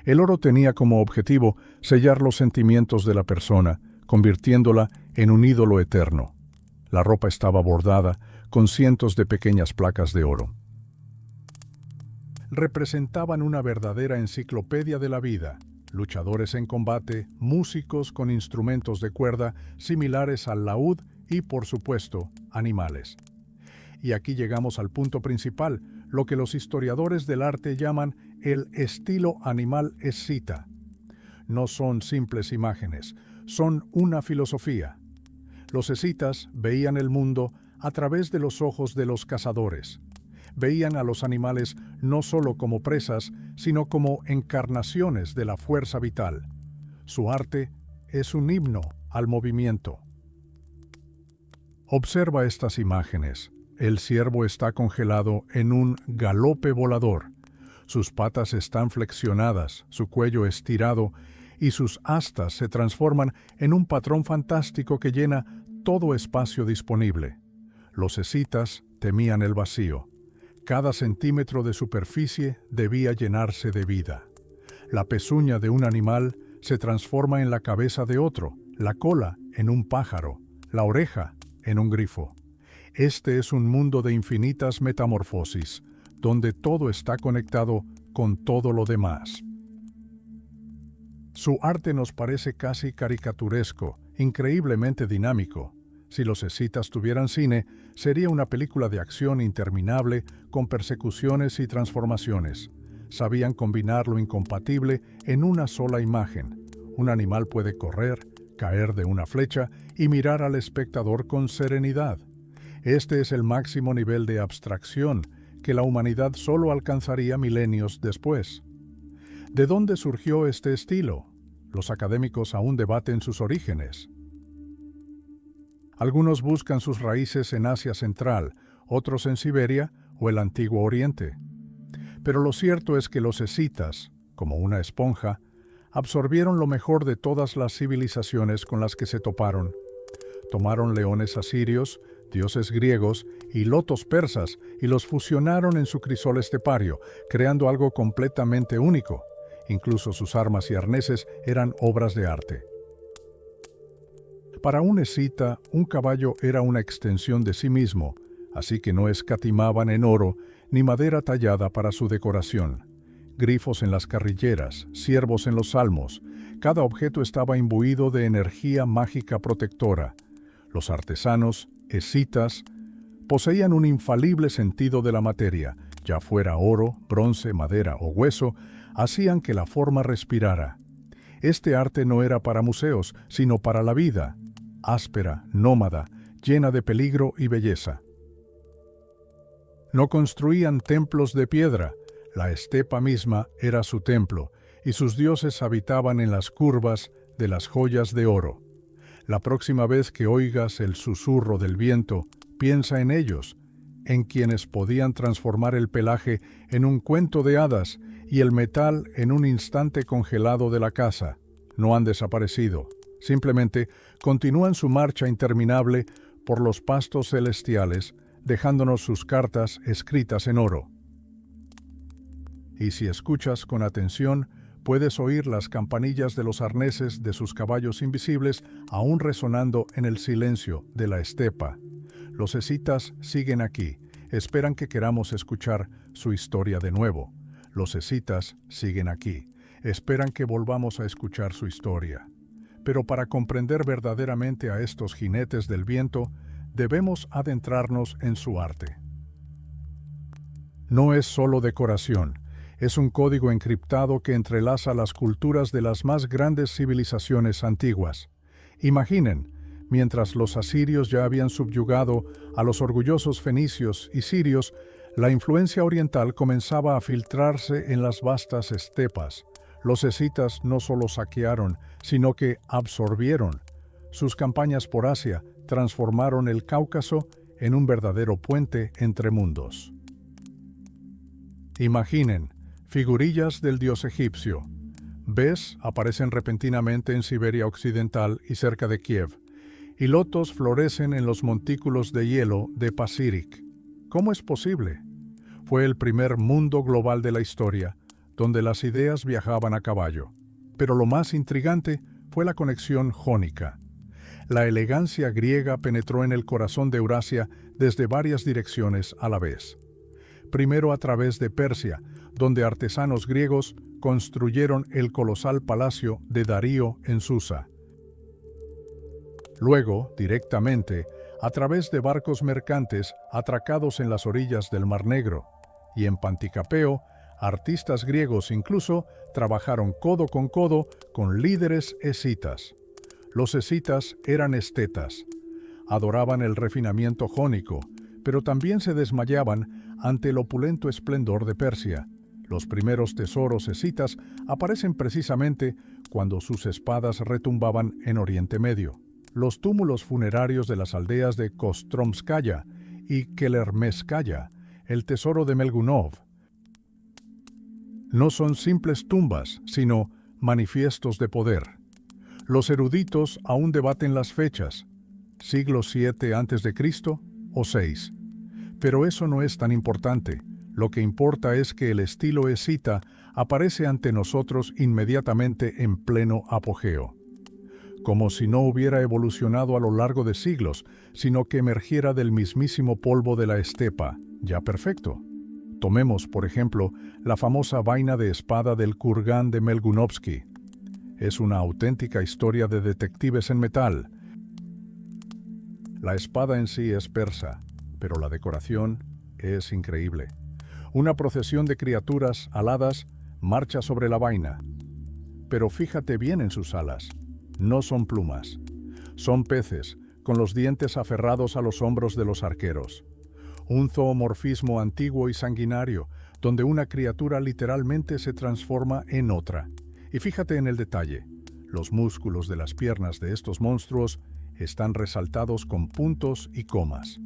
El oro tenía como objetivo sellar los sentimientos de la persona, convirtiéndola en un ídolo eterno. La ropa estaba bordada con cientos de pequeñas placas de oro. Representaban una verdadera enciclopedia de la vida: luchadores en combate, músicos con instrumentos de cuerda similares al laúd y, por supuesto, animales. Y aquí llegamos al punto principal, lo que los historiadores del arte llaman el estilo animal escita. No son simples imágenes, son una filosofía. Los escitas veían el mundo a través de los ojos de los cazadores. Veían a los animales no solo como presas, sino como encarnaciones de la fuerza vital. Su arte es un himno al movimiento. Observa estas imágenes. El ciervo está congelado en un galope volador. Sus patas están flexionadas, su cuello estirado, y sus astas se transforman en un patrón fantástico que llena todo espacio disponible. Los escitas temían el vacío. Cada centímetro de superficie debía llenarse de vida. La pezuña de un animal se transforma en la cabeza de otro, la cola en un pájaro, la oreja en un grifo. Este es un mundo de infinitas metamorfosis, donde todo está conectado con todo lo demás. Su arte nos parece casi caricaturesco, increíblemente dinámico. Si los escitas tuvieran cine, sería una película de acción interminable con persecuciones y transformaciones. Sabían combinar lo incompatible en una sola imagen. Un animal puede correr, caer de una flecha y mirar al espectador con serenidad. Este es el máximo nivel de abstracción que la humanidad solo alcanzaría milenios después. ¿De dónde surgió este estilo? Los académicos aún debaten sus orígenes. Algunos buscan sus raíces en Asia Central, otros en Siberia o el Antiguo Oriente. Pero lo cierto es que los escitas, como una esponja, absorbieron lo mejor de todas las civilizaciones con las que se toparon. Tomaron leones asirios, dioses griegos y lotos persas y los fusionaron en su crisol estepario, creando algo completamente único. Incluso sus armas y arneses eran obras de arte. Para un escita, un caballo era una extensión de sí mismo, así que no escatimaban en oro ni madera tallada para su decoración. Grifos en las carrilleras, ciervos en los salmos, cada objeto estaba imbuido de energía mágica protectora. Los artesanos, escitas, poseían un infalible sentido de la materia, ya fuera oro, bronce, madera o hueso, hacían que la forma respirara. Este arte no era para museos, sino para la vida, áspera, nómada, llena de peligro y belleza. No construían templos de piedra, la estepa misma era su templo, y sus dioses habitaban en las curvas de las joyas de oro. La próxima vez que oigas el susurro del viento, piensa en ellos, en quienes podían transformar el pelaje en un cuento de hadas y el metal en un instante congelado de la casa. No han desaparecido, simplemente continúan su marcha interminable por los pastos celestiales, dejándonos sus cartas escritas en oro. Y si escuchas con atención, puedes oír las campanillas de los arneses de sus caballos invisibles aún resonando en el silencio de la estepa. Los escitas siguen aquí, esperan que queramos escuchar su historia de nuevo. Los escitas siguen aquí, esperan que volvamos a escuchar su historia. Pero para comprender verdaderamente a estos jinetes del viento, debemos adentrarnos en su arte. No es solo decoración, es un código encriptado que entrelaza las culturas de las más grandes civilizaciones antiguas. Imaginen, mientras los asirios ya habían subyugado a los orgullosos fenicios y sirios, la influencia oriental comenzaba a filtrarse en las vastas estepas. Los escitas no solo saquearon, sino que absorbieron. Sus campañas por Asia transformaron el Cáucaso en un verdadero puente entre mundos. Imaginen, figurillas del dios egipcio. Bes aparecen repentinamente en Siberia Occidental y cerca de Kiev, y lotos florecen en los montículos de hielo de Pacirik. ¿Cómo es posible? Fue el primer mundo global de la historia, donde las ideas viajaban a caballo. Pero lo más intrigante fue la conexión jónica. La elegancia griega penetró en el corazón de Eurasia desde varias direcciones a la vez. Primero a través de Persia, donde artesanos griegos construyeron el colosal palacio de Darío en Susa. Luego, directamente, a través de barcos mercantes atracados en las orillas del Mar Negro, y en Panticapeo, artistas griegos incluso trabajaron codo con líderes escitas. Los escitas eran estetas. Adoraban el refinamiento jónico, pero también se desmayaban ante el opulento esplendor de Persia. Los primeros tesoros escitas aparecen precisamente cuando sus espadas retumbaban en Oriente Medio. Los túmulos funerarios de las aldeas de Kostromskaya y Kelermeskaya, el tesoro de Melgunov, no son simples tumbas, sino manifiestos de poder. Los eruditos aún debaten las fechas, siglo VII a.C. o VI. Pero eso no es tan importante. Lo que importa es que el estilo escita aparece ante nosotros inmediatamente en pleno apogeo. Como si no hubiera evolucionado a lo largo de siglos, sino que emergiera del mismísimo polvo de la estepa, ya perfecto. Tomemos, por ejemplo, la famosa vaina de espada del kurgán de Melgunovsky. Es una auténtica historia de detectives en metal. La espada en sí es persa, pero la decoración es increíble. Una procesión de criaturas aladas marcha sobre la vaina. Pero fíjate bien en sus alas. No son plumas. Son peces, con los dientes aferrados a los hombros de los arqueros. Un zoomorfismo antiguo y sanguinario, donde una criatura literalmente se transforma en otra. Y fíjate en el detalle. Los músculos de las piernas de estos monstruos Están resaltados con puntos y comas.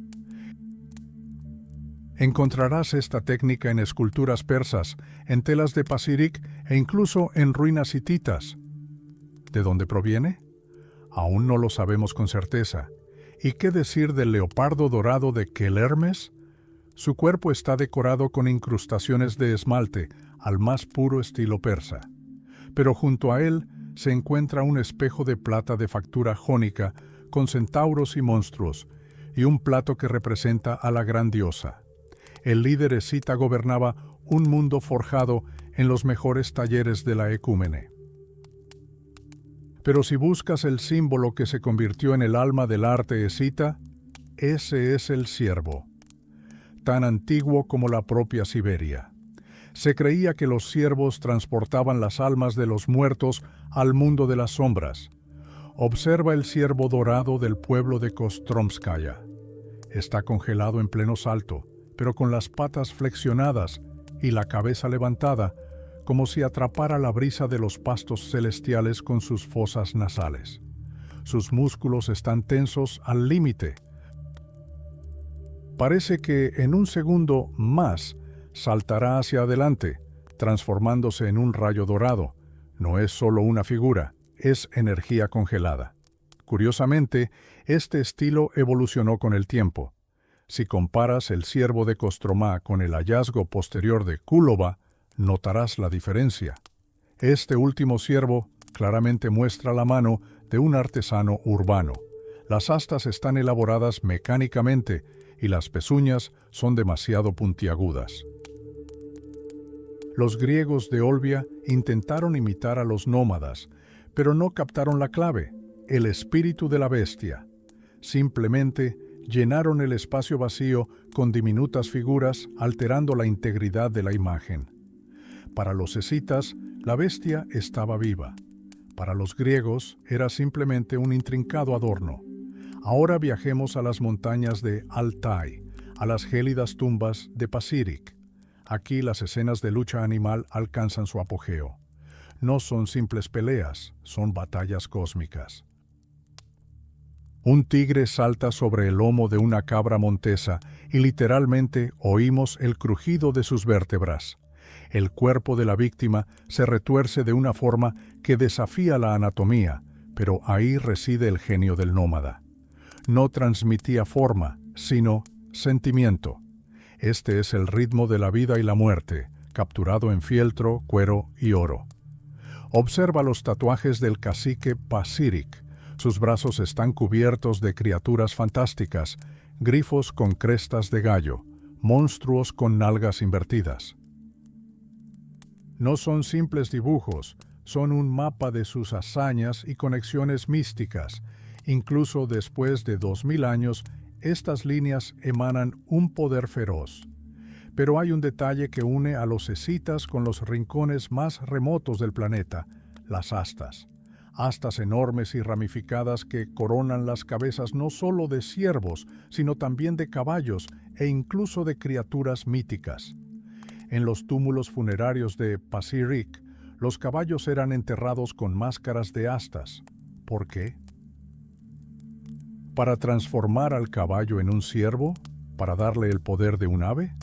Encontrarás esta técnica en esculturas persas, en telas de Pasirik e incluso en ruinas hititas. ¿De dónde proviene? Aún no lo sabemos con certeza. ¿Y qué decir del leopardo dorado de Quelermes? Su cuerpo está decorado con incrustaciones de esmalte, al más puro estilo persa. Pero junto a él se encuentra un espejo de plata de factura jónica, con centauros y monstruos, y un plato que representa a la gran diosa. El líder escita gobernaba un mundo forjado en los mejores talleres de la ecúmene. Pero si buscas el símbolo que se convirtió en el alma del arte escita, ese es el ciervo, tan antiguo como la propia Siberia. Se creía que los ciervos transportaban las almas de los muertos al mundo de las sombras. Observa el ciervo dorado del pueblo de Kostromskaya. Está congelado en pleno salto, pero con las patas flexionadas y la cabeza levantada, como si atrapara la brisa de los pastos celestiales con sus fosas nasales. Sus músculos están tensos al límite. Parece que en un segundo más saltará hacia adelante, transformándose en un rayo dorado. No es solo una figura, es energía congelada. Curiosamente, este estilo evolucionó con el tiempo. Si comparas el ciervo de Kostromá con el hallazgo posterior de Kulova, notarás la diferencia. Este último ciervo claramente muestra la mano de un artesano urbano. Las astas están elaboradas mecánicamente y las pezuñas son demasiado puntiagudas. Los griegos de Olbia intentaron imitar a los nómadas, pero no captaron la clave, el espíritu de la bestia. Simplemente llenaron el espacio vacío con diminutas figuras, alterando la integridad de la imagen. Para los escitas, la bestia estaba viva. Para los griegos, era simplemente un intrincado adorno. Ahora viajemos a las montañas de Altai, a las gélidas tumbas de Pasirik. Aquí las escenas de lucha animal alcanzan su apogeo. No son simples peleas, son batallas cósmicas. Un tigre salta sobre el lomo de una cabra montesa y literalmente oímos el crujido de sus vértebras. El cuerpo de la víctima se retuerce de una forma que desafía la anatomía, pero ahí reside el genio del nómada. No transmitía forma, sino sentimiento. Este es el ritmo de la vida y la muerte, capturado en fieltro, cuero y oro. Observa los tatuajes del cacique Pasirik. Sus brazos están cubiertos de criaturas fantásticas, grifos con crestas de gallo, monstruos con nalgas invertidas. No son simples dibujos, son un mapa de sus hazañas y conexiones místicas. Incluso después de 2000 años, estas líneas emanan un poder feroz. Pero hay un detalle que une a los escitas con los rincones más remotos del planeta, las astas. Astas enormes y ramificadas que coronan las cabezas no solo de ciervos, sino también de caballos e incluso de criaturas míticas. En los túmulos funerarios de Pasirik, los caballos eran enterrados con máscaras de astas. ¿Por qué? ¿Para transformar al caballo en un ciervo? ¿Para darle el poder de un ave?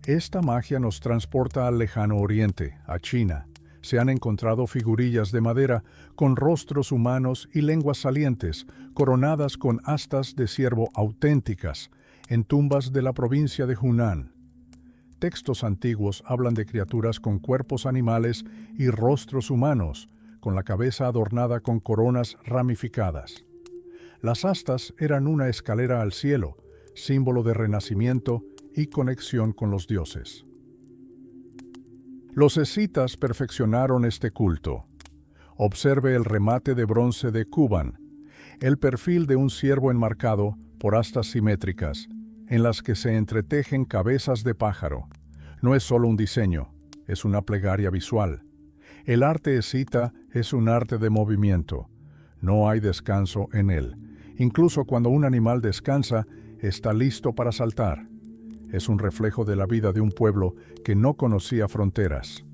Esta magia nos transporta al lejano oriente, a China. Se han encontrado figurillas de madera con rostros humanos y lenguas salientes, coronadas con astas de ciervo auténticas, en tumbas de la provincia de Hunan. Textos antiguos hablan de criaturas con cuerpos animales y rostros humanos, con la cabeza adornada con coronas ramificadas. Las astas eran una escalera al cielo, símbolo de renacimiento y conexión con los dioses. Los escitas perfeccionaron este culto. Observe el remate de bronce de Kuban, el perfil de un ciervo enmarcado por astas simétricas, en las que se entretejen cabezas de pájaro. No es solo un diseño, es una plegaria visual. El arte escita es un arte de movimiento. No hay descanso en él. Incluso cuando un animal descansa, está listo para saltar. Es un reflejo de la vida de un pueblo que no conocía fronteras.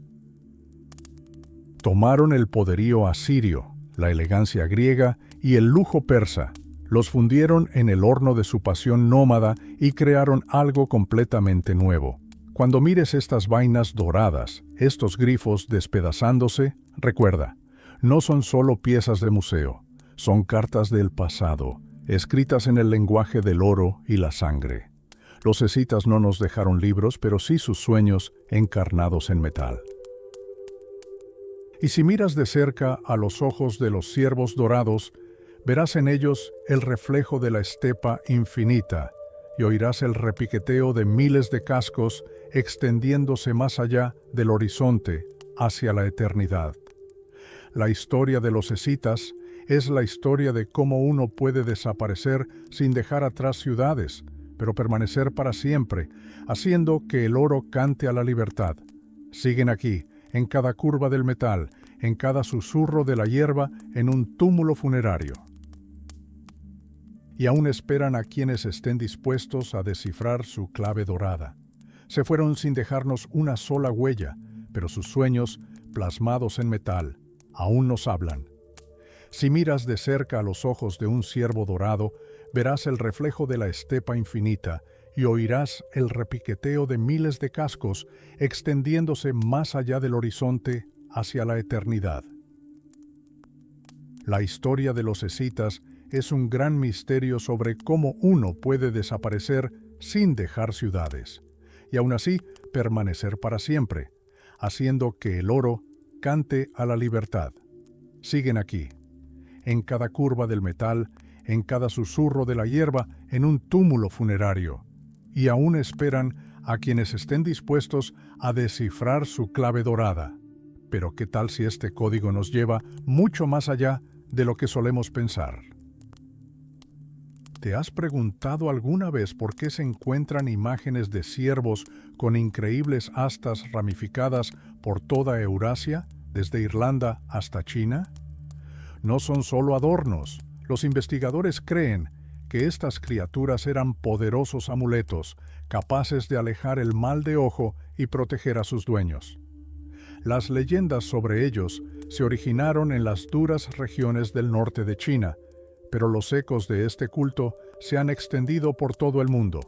Tomaron el poderío asirio, la elegancia griega y el lujo persa, Los fundieron en el horno de su pasión nómada y crearon algo completamente nuevo. Cuando mires estas vainas doradas, estos grifos despedazándose, recuerda, no son solo piezas de museo, son cartas del pasado, escritas en el lenguaje del oro y la sangre. Los escitas no nos dejaron libros, pero sí sus sueños encarnados en metal. Y si miras de cerca a los ojos de los ciervos dorados, verás en ellos el reflejo de la estepa infinita y oirás el repiqueteo de miles de cascos extendiéndose más allá del horizonte hacia la eternidad. La historia de los escitas es la historia de cómo uno puede desaparecer sin dejar atrás ciudades, pero permanecer para siempre, haciendo que el oro cante a la libertad. Siguen aquí, en cada curva del metal, en cada susurro de la hierba, en un túmulo funerario. Y aún esperan a quienes estén dispuestos a descifrar su clave dorada. Se fueron sin dejarnos una sola huella, pero sus sueños, plasmados en metal, aún nos hablan. Si miras de cerca a los ojos de un ciervo dorado, verás el reflejo de la estepa infinita y oirás el repiqueteo de miles de cascos extendiéndose más allá del horizonte hacia la eternidad. La historia de los escitas es un gran misterio sobre cómo uno puede desaparecer sin dejar ciudades, y aún así permanecer para siempre, haciendo que el oro cante a la libertad. Siguen aquí, en cada curva del metal, en cada susurro de la hierba, en un túmulo funerario, y aún esperan a quienes estén dispuestos a descifrar su clave dorada. Pero ¿qué tal si este código nos lleva mucho más allá de lo que solemos pensar? ¿Te has preguntado alguna vez por qué se encuentran imágenes de ciervos con increíbles astas ramificadas por toda Eurasia, desde Irlanda hasta China? No son solo adornos. Los investigadores creen que estas criaturas eran poderosos amuletos, capaces de alejar el mal de ojo y proteger a sus dueños. Las leyendas sobre ellos se originaron en las duras regiones del norte de China, pero los ecos de este culto se han extendido por todo el mundo.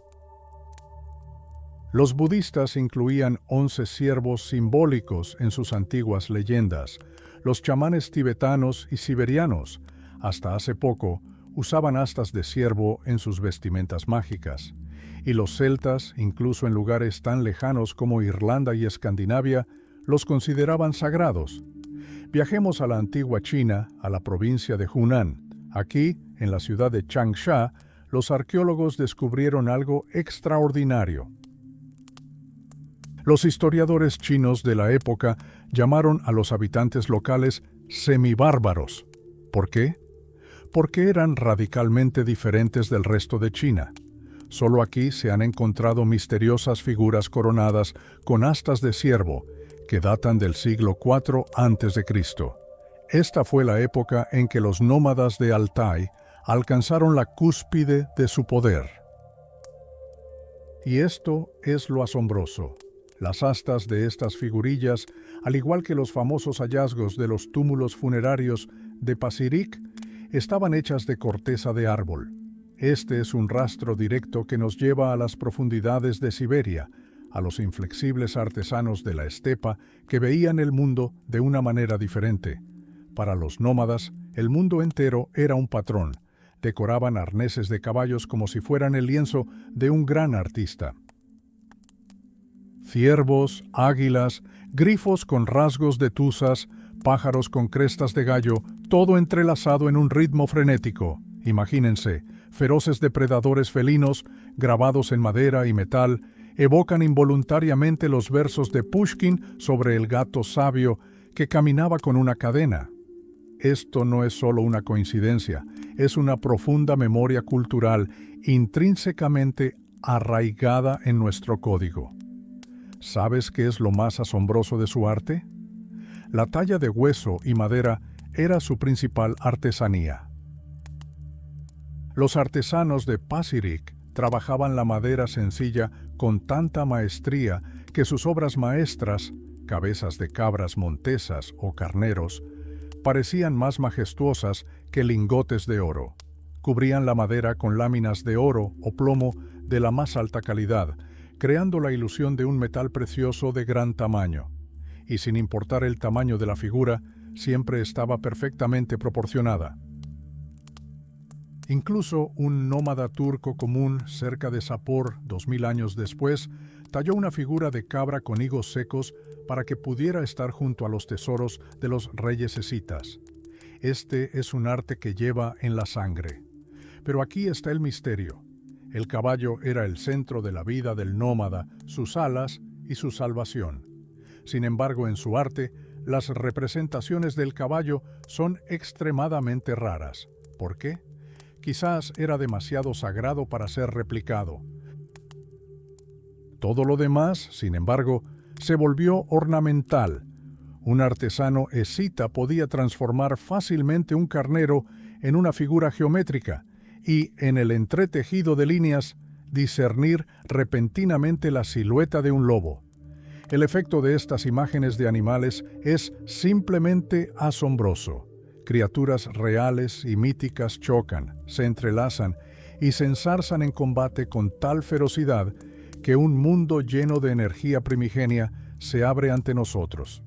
Los budistas incluían 11 ciervos simbólicos en sus antiguas leyendas. Los chamanes tibetanos y siberianos, hasta hace poco, usaban astas de ciervo en sus vestimentas mágicas, y los celtas, incluso en lugares tan lejanos como Irlanda y Escandinavia, los consideraban sagrados. Viajemos a la antigua China, a la provincia de Hunan. Aquí, en la ciudad de Changsha, los arqueólogos descubrieron algo extraordinario. Los historiadores chinos de la época llamaron a los habitantes locales semibárbaros. ¿Por qué? Porque eran radicalmente diferentes del resto de China. Solo aquí se han encontrado misteriosas figuras coronadas con astas de ciervo que datan del siglo IV a.C. Esta fue la época en que los nómadas de Altai alcanzaron la cúspide de su poder. Y esto es lo asombroso. Las astas de estas figurillas, al igual que los famosos hallazgos de los túmulos funerarios de Pacirik, estaban hechas de corteza de árbol. Este es un rastro directo que nos lleva a las profundidades de Siberia, a los inflexibles artesanos de la estepa que veían el mundo de una manera diferente. Para los nómadas, el mundo entero era un patrón. Decoraban arneses de caballos como si fueran el lienzo de un gran artista. Ciervos, águilas, grifos con rasgos de tuzas, pájaros con crestas de gallo, todo entrelazado en un ritmo frenético. Imagínense, feroces depredadores felinos, grabados en madera y metal, evocan involuntariamente los versos de Pushkin sobre el gato sabio que caminaba con una cadena. Esto no es solo una coincidencia, es una profunda memoria cultural intrínsecamente arraigada en nuestro código. ¿Sabes qué es lo más asombroso de su arte? La talla de hueso y madera era su principal artesanía. Los artesanos de Pacirik trabajaban la madera sencilla con tanta maestría que sus obras maestras, cabezas de cabras montesas o carneros, parecían más majestuosas que lingotes de oro. Cubrían la madera con láminas de oro o plomo de la más alta calidad, creando la ilusión de un metal precioso de gran tamaño. Y sin importar el tamaño de la figura, siempre estaba perfectamente proporcionada. Incluso un nómada turco común cerca de Sapor, 2000 años después, talló una figura de cabra con higos secos para que pudiera estar junto a los tesoros de los reyes escitas. Este es un arte que lleva en la sangre. Pero aquí está el misterio. El caballo era el centro de la vida del nómada, sus alas y su salvación. Sin embargo, en su arte, las representaciones del caballo son extremadamente raras. ¿Por qué? Quizás era demasiado sagrado para ser replicado. Todo lo demás, sin embargo, se volvió ornamental. Un artesano escita podía transformar fácilmente un carnero en una figura geométrica y, en el entretejido de líneas, discernir repentinamente la silueta de un lobo. El efecto de estas imágenes de animales es simplemente asombroso. Criaturas reales y míticas chocan, se entrelazan y se ensarzan en combate con tal ferocidad que un mundo lleno de energía primigenia se abre ante nosotros.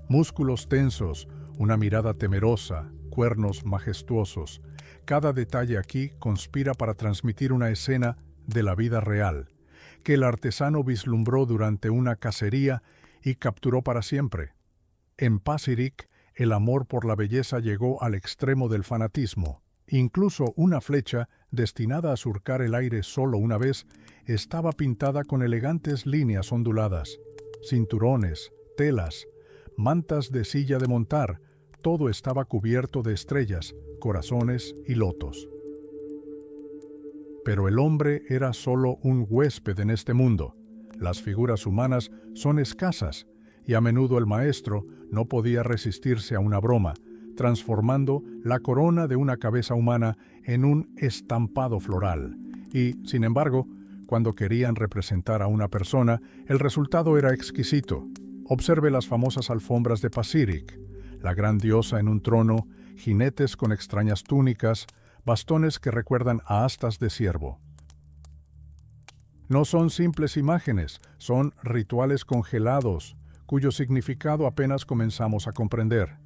Músculos tensos, una mirada temerosa, cuernos majestuosos. Cada detalle aquí conspira para transmitir una escena de la vida real, que el artesano vislumbró durante una cacería y capturó para siempre. En Pacific, el amor por la belleza llegó al extremo del fanatismo. Incluso una flecha, destinada a surcar el aire solo una vez, estaba pintada con elegantes líneas onduladas. Cinturones, telas, mantas de silla de montar, todo estaba cubierto de estrellas, corazones y lotos. Pero el hombre era solo un huésped en este mundo. Las figuras humanas son escasas, y a menudo el maestro no podía resistirse a una broma, transformando la corona de una cabeza humana en un estampado floral. Y, sin embargo, cuando querían representar a una persona, el resultado era exquisito. Observe las famosas alfombras de Pacific, la gran diosa en un trono, jinetes con extrañas túnicas, bastones que recuerdan a astas de ciervo. No son simples imágenes, son rituales congelados, cuyo significado apenas comenzamos a comprender.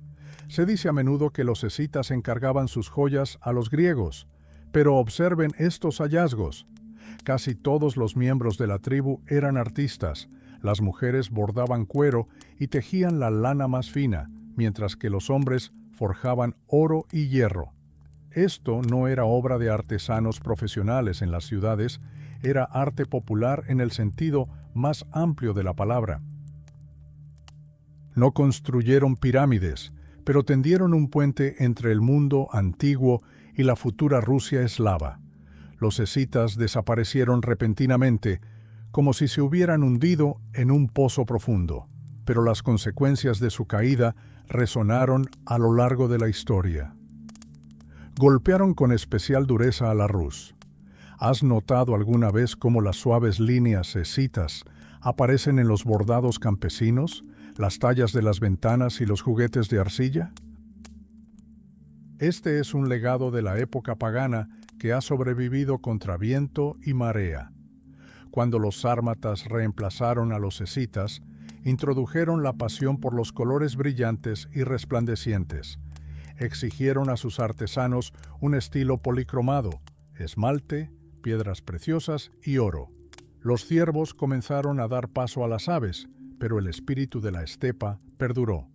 Se dice a menudo que los escitas encargaban sus joyas a los griegos, pero observen estos hallazgos. Casi todos los miembros de la tribu eran artistas. Las mujeres bordaban cuero y tejían la lana más fina, mientras que los hombres forjaban oro y hierro. Esto no era obra de artesanos profesionales en las ciudades, era arte popular en el sentido más amplio de la palabra. No construyeron pirámides, pero tendieron un puente entre el mundo antiguo y la futura Rusia eslava. Los escitas desaparecieron repentinamente, como si se hubieran hundido en un pozo profundo, pero las consecuencias de su caída resonaron a lo largo de la historia. Golpearon con especial dureza a la Rus. ¿Has notado alguna vez cómo las suaves líneas escitas aparecen en los bordados campesinos, las tallas de las ventanas y los juguetes de arcilla? Este es un legado de la época pagana que ha sobrevivido contra viento y marea. Cuando los sármatas reemplazaron a los escitas, introdujeron la pasión por los colores brillantes y resplandecientes. Exigieron a sus artesanos un estilo policromado, esmalte, piedras preciosas y oro. Los ciervos comenzaron a dar paso a las aves, pero el espíritu de la estepa perduró.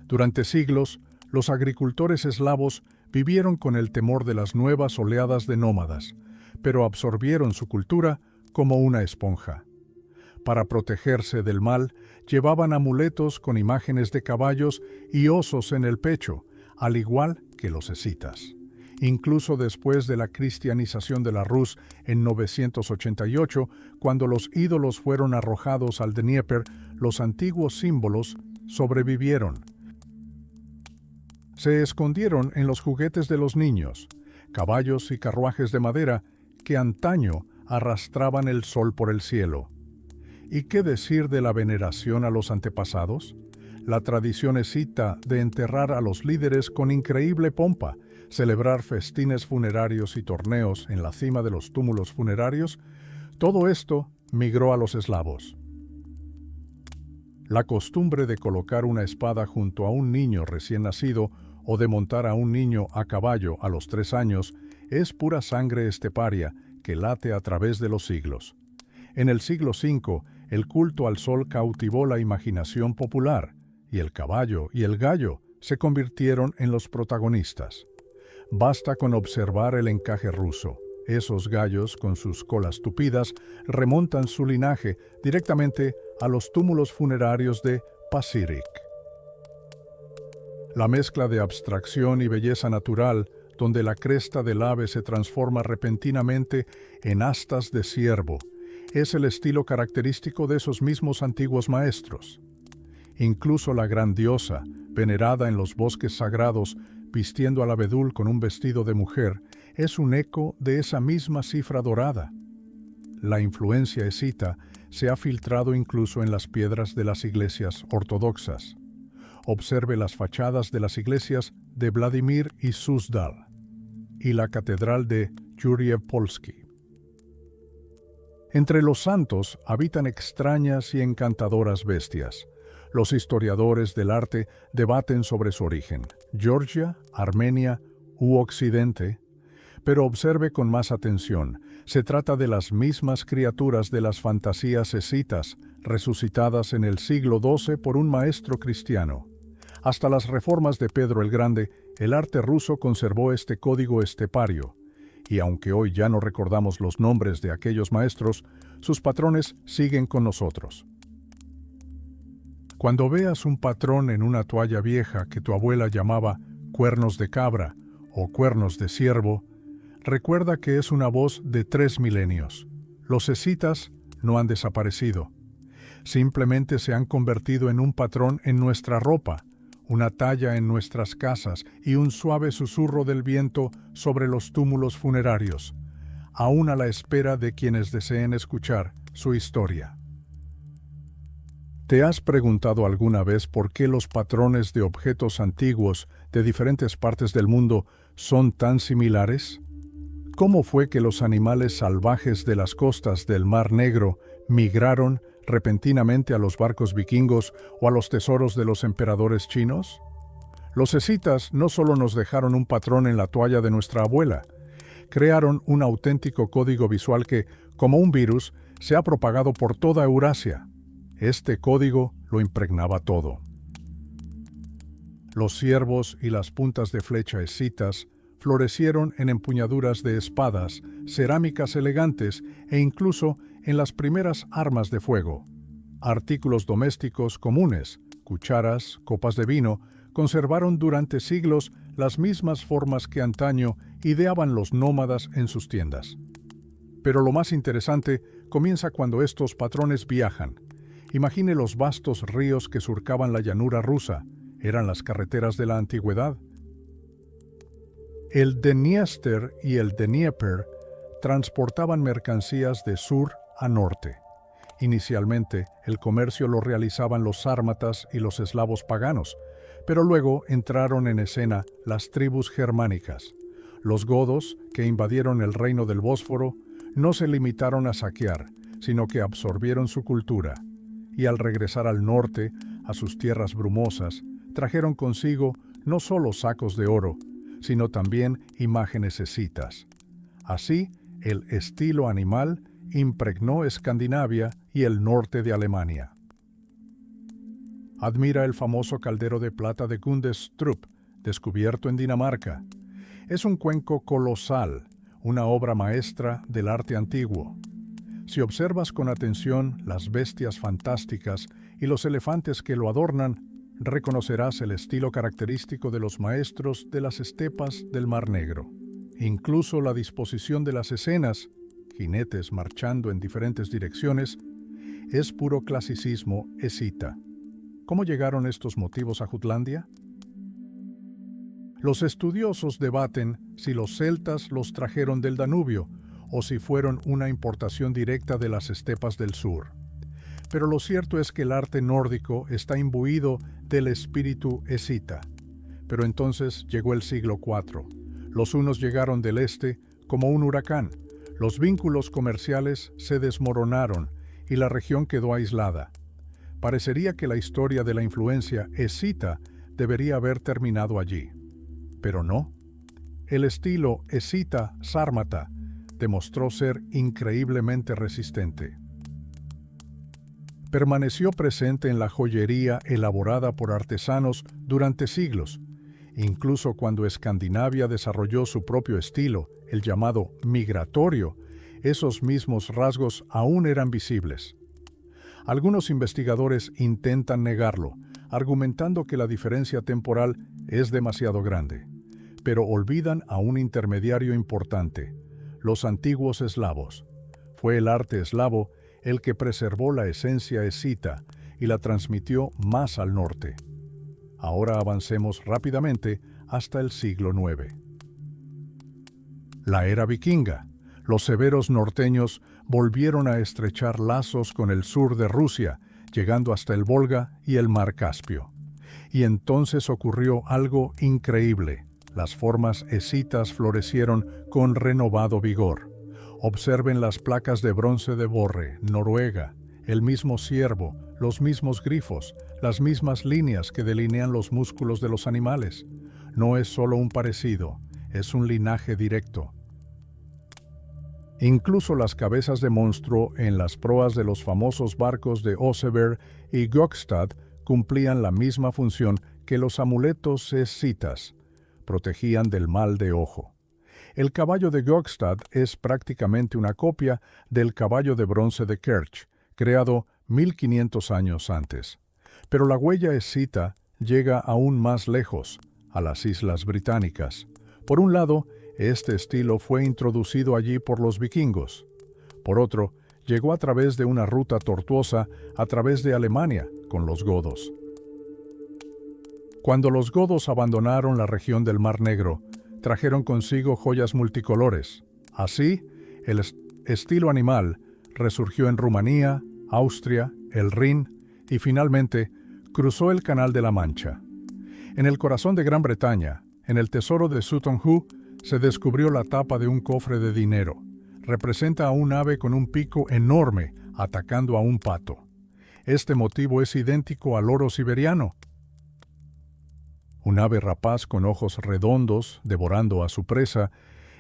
Durante siglos, los agricultores eslavos vivieron con el temor de las nuevas oleadas de nómadas, pero absorbieron su cultura como una esponja. Para protegerse del mal, llevaban amuletos con imágenes de caballos y osos en el pecho, al igual que los escitas. Incluso después de la cristianización de la Rus en 988, cuando los ídolos fueron arrojados al Dnieper, los antiguos símbolos sobrevivieron. Se escondieron en los juguetes de los niños, caballos y carruajes de madera que antaño arrastraban el sol por el cielo. ¿Y qué decir de la veneración a los antepasados? La tradición escita de enterrar a los líderes con increíble pompa, celebrar festines funerarios y torneos en la cima de los túmulos funerarios, todo esto migró a los eslavos. La costumbre de colocar una espada junto a un niño recién nacido o de montar a un niño a caballo a los 3 años es pura sangre esteparia que late a través de los siglos. En el siglo V, el culto al sol cautivó la imaginación popular, y el caballo y el gallo se convirtieron en los protagonistas. Basta con observar el encaje ruso. Esos gallos, con sus colas tupidas, remontan su linaje directamente a los túmulos funerarios de Pazyryk. La mezcla de abstracción y belleza natural, donde la cresta del ave se transforma repentinamente en astas de ciervo, es el estilo característico de esos mismos antiguos maestros. Incluso la gran diosa, venerada en los bosques sagrados, vistiendo al abedul con un vestido de mujer, es un eco de esa misma cifra dorada. La influencia escita se ha filtrado incluso en las piedras de las iglesias ortodoxas. Observe las fachadas de las iglesias de Vladimir y Suzdal y la catedral de Yuriev-Polsky. Entre los santos habitan extrañas y encantadoras bestias. Los historiadores del arte debaten sobre su origen, Georgia, Armenia u Occidente, pero observe con más atención, se trata de las mismas criaturas de las fantasías escitas, resucitadas en el siglo XII por un maestro cristiano. Hasta las reformas de Pedro el Grande, el arte ruso conservó este código estepario, y aunque hoy ya no recordamos los nombres de aquellos maestros, sus patrones siguen con nosotros. Cuando veas un patrón en una toalla vieja que tu abuela llamaba cuernos de cabra o cuernos de ciervo, recuerda que es una voz de 3 milenios. Los escitas no han desaparecido. Simplemente se han convertido en un patrón en nuestra ropa, una talla en nuestras casas y un suave susurro del viento sobre los túmulos funerarios, aún a la espera de quienes deseen escuchar su historia. ¿Te has preguntado alguna vez por qué los patrones de objetos antiguos de diferentes partes del mundo son tan similares? ¿Cómo fue que los animales salvajes de las costas del Mar Negro migraron repentinamente a los barcos vikingos o a los tesoros de los emperadores chinos? Los escitas no solo nos dejaron un patrón en la toalla de nuestra abuela, crearon un auténtico código visual que, como un virus, se ha propagado por toda Eurasia. Este código lo impregnaba todo. Los ciervos y las puntas de flecha escitas florecieron en empuñaduras de espadas, cerámicas elegantes e incluso en las primeras armas de fuego. Artículos domésticos comunes, cucharas, copas de vino, conservaron durante siglos las mismas formas que antaño ideaban los nómadas en sus tiendas. Pero lo más interesante comienza cuando estos patrones viajan. Imagine los vastos ríos que surcaban la llanura rusa. Eran las carreteras de la antigüedad. El Dniester y el Dnieper transportaban mercancías de sur a norte. Inicialmente, el comercio lo realizaban los sármatas y los eslavos paganos, pero luego entraron en escena las tribus germánicas. Los godos, que invadieron el reino del Bósforo, no se limitaron a saquear, sino que absorbieron su cultura, y al regresar al norte, a sus tierras brumosas, trajeron consigo no solo sacos de oro, sino también imágenes escitas. Así, el estilo animal impregnó Escandinavia y el norte de Alemania. Admira el famoso caldero de plata de Gundestrup, descubierto en Dinamarca. Es un cuenco colosal, una obra maestra del arte antiguo. Si observas con atención las bestias fantásticas y los elefantes que lo adornan, reconocerás el estilo característico de los maestros de las estepas del Mar Negro. Incluso la disposición de las escenas, jinetes marchando en diferentes direcciones, es puro clasicismo escita. ¿Cómo llegaron estos motivos a Jutlandia? Los estudiosos debaten si los celtas los trajeron del Danubio o si fueron una importación directa de las estepas del sur. Pero lo cierto es que el arte nórdico está imbuido del espíritu escita. Pero entonces llegó el siglo IV. Los hunos llegaron del este como un huracán. Los vínculos comerciales se desmoronaron y la región quedó aislada. Parecería que la historia de la influencia escita debería haber terminado allí. Pero no. El estilo escita-sármata demostró ser increíblemente resistente. Permaneció presente en la joyería elaborada por artesanos durante siglos, incluso cuando Escandinavia desarrolló su propio estilo, el llamado migratorio. Esos mismos rasgos aún eran visibles. Algunos investigadores intentan negarlo, argumentando que la diferencia temporal es demasiado grande, pero olvidan a un intermediario importante: los antiguos eslavos. Fue el arte eslavo el que preservó la esencia escita y la transmitió más al norte. Ahora avancemos rápidamente hasta el siglo IX. La era vikinga. Los severos norteños volvieron a estrechar lazos con el sur de Rusia, llegando hasta el Volga y el mar Caspio. Y entonces ocurrió algo increíble. Las formas escitas florecieron con renovado vigor. Observen las placas de bronce de Borre, Noruega, el mismo ciervo, los mismos grifos, las mismas líneas que delinean los músculos de los animales. No es solo un parecido, es un linaje directo. Incluso las cabezas de monstruo en las proas de los famosos barcos de Oseberg y Gokstad cumplían la misma función que los amuletos escitas: protegían del mal de ojo. El caballo de Gokstad es prácticamente una copia del caballo de bronce de Kerch, creado 1500 años antes. Pero la huella escita llega aún más lejos, a las Islas Británicas. Por un lado, este estilo fue introducido allí por los vikingos. Por otro, llegó a través de una ruta tortuosa a través de Alemania con los godos. Cuando los godos abandonaron la región del Mar Negro, trajeron consigo joyas multicolores. Así, el estilo animal resurgió en Rumanía, Austria, el Rin y finalmente cruzó el Canal de la Mancha. En el corazón de Gran Bretaña, en el tesoro de Sutton Hoo, se descubrió la tapa de un cofre de dinero. Representa a un ave con un pico enorme atacando a un pato. Este motivo es idéntico al oro siberiano. Un ave rapaz con ojos redondos, devorando a su presa,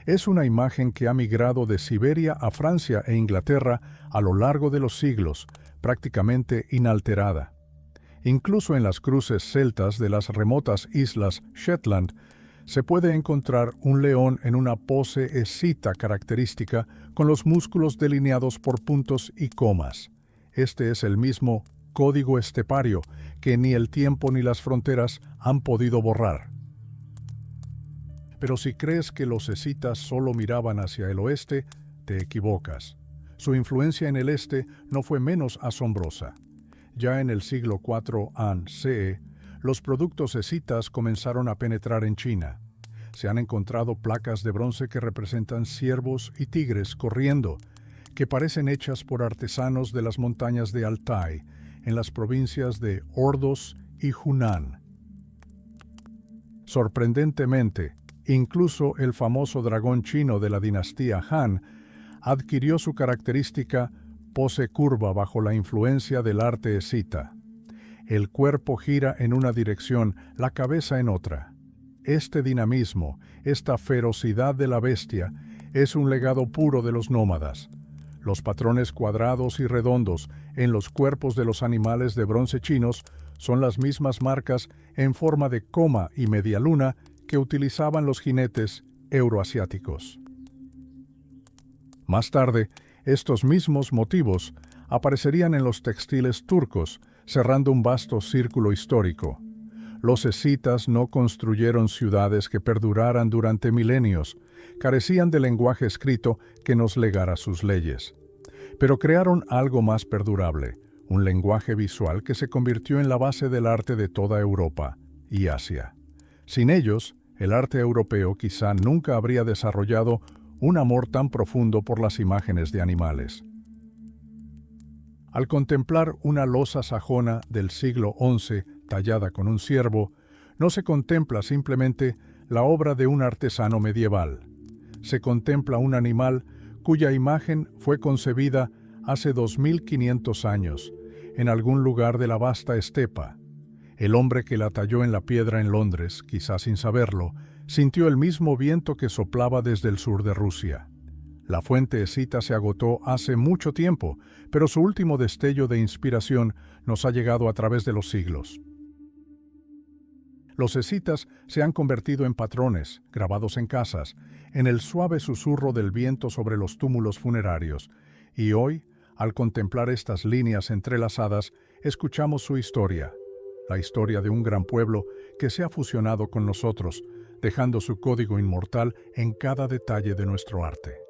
es una imagen que ha migrado de Siberia a Francia e Inglaterra a lo largo de los siglos, prácticamente inalterada. Incluso en las cruces celtas de las remotas islas Shetland, se puede encontrar un león en una pose escita característica con los músculos delineados por puntos y comas. Este es el mismo código estepario que ni el tiempo ni las fronteras han podido borrar. Pero si crees que los escitas solo miraban hacia el oeste, te equivocas. Su influencia en el este no fue menos asombrosa. Ya en el siglo IV a.C., los productos escitas comenzaron a penetrar en China. Se han encontrado placas de bronce que representan ciervos y tigres corriendo, que parecen hechas por artesanos de las montañas de Altai, en las provincias de Ordos y Hunan. Sorprendentemente, incluso el famoso dragón chino de la dinastía Han adquirió su característica pose curva bajo la influencia del arte escita. El cuerpo gira en una dirección, la cabeza en otra. Este dinamismo, esta ferocidad de la bestia, es un legado puro de los nómadas. Los patrones cuadrados y redondos en los cuerpos de los animales de bronce chinos son las mismas marcas en forma de coma y media luna que utilizaban los jinetes euroasiáticos. Más tarde, estos mismos motivos aparecerían en los textiles turcos, cerrando un vasto círculo histórico. Los escitas no construyeron ciudades que perduraran durante milenios, carecían de lenguaje escrito que nos legara sus leyes. Pero crearon algo más perdurable, un lenguaje visual que se convirtió en la base del arte de toda Europa y Asia. Sin ellos, el arte europeo quizá nunca habría desarrollado un amor tan profundo por las imágenes de animales. Al contemplar una losa sajona del siglo XI tallada con un ciervo, no se contempla simplemente la obra de un artesano medieval. Se contempla un animal cuya imagen fue concebida hace 2500 años, en algún lugar de la vasta estepa. El hombre que la talló en la piedra en Londres, quizás sin saberlo, sintió el mismo viento que soplaba desde el sur de Rusia. La fuente escita se agotó hace mucho tiempo, pero su último destello de inspiración nos ha llegado a través de los siglos. Los escitas se han convertido en patrones, grabados en casas, en el suave susurro del viento sobre los túmulos funerarios, y hoy, al contemplar estas líneas entrelazadas, escuchamos su historia, la historia de un gran pueblo que se ha fusionado con nosotros, dejando su código inmortal en cada detalle de nuestro arte.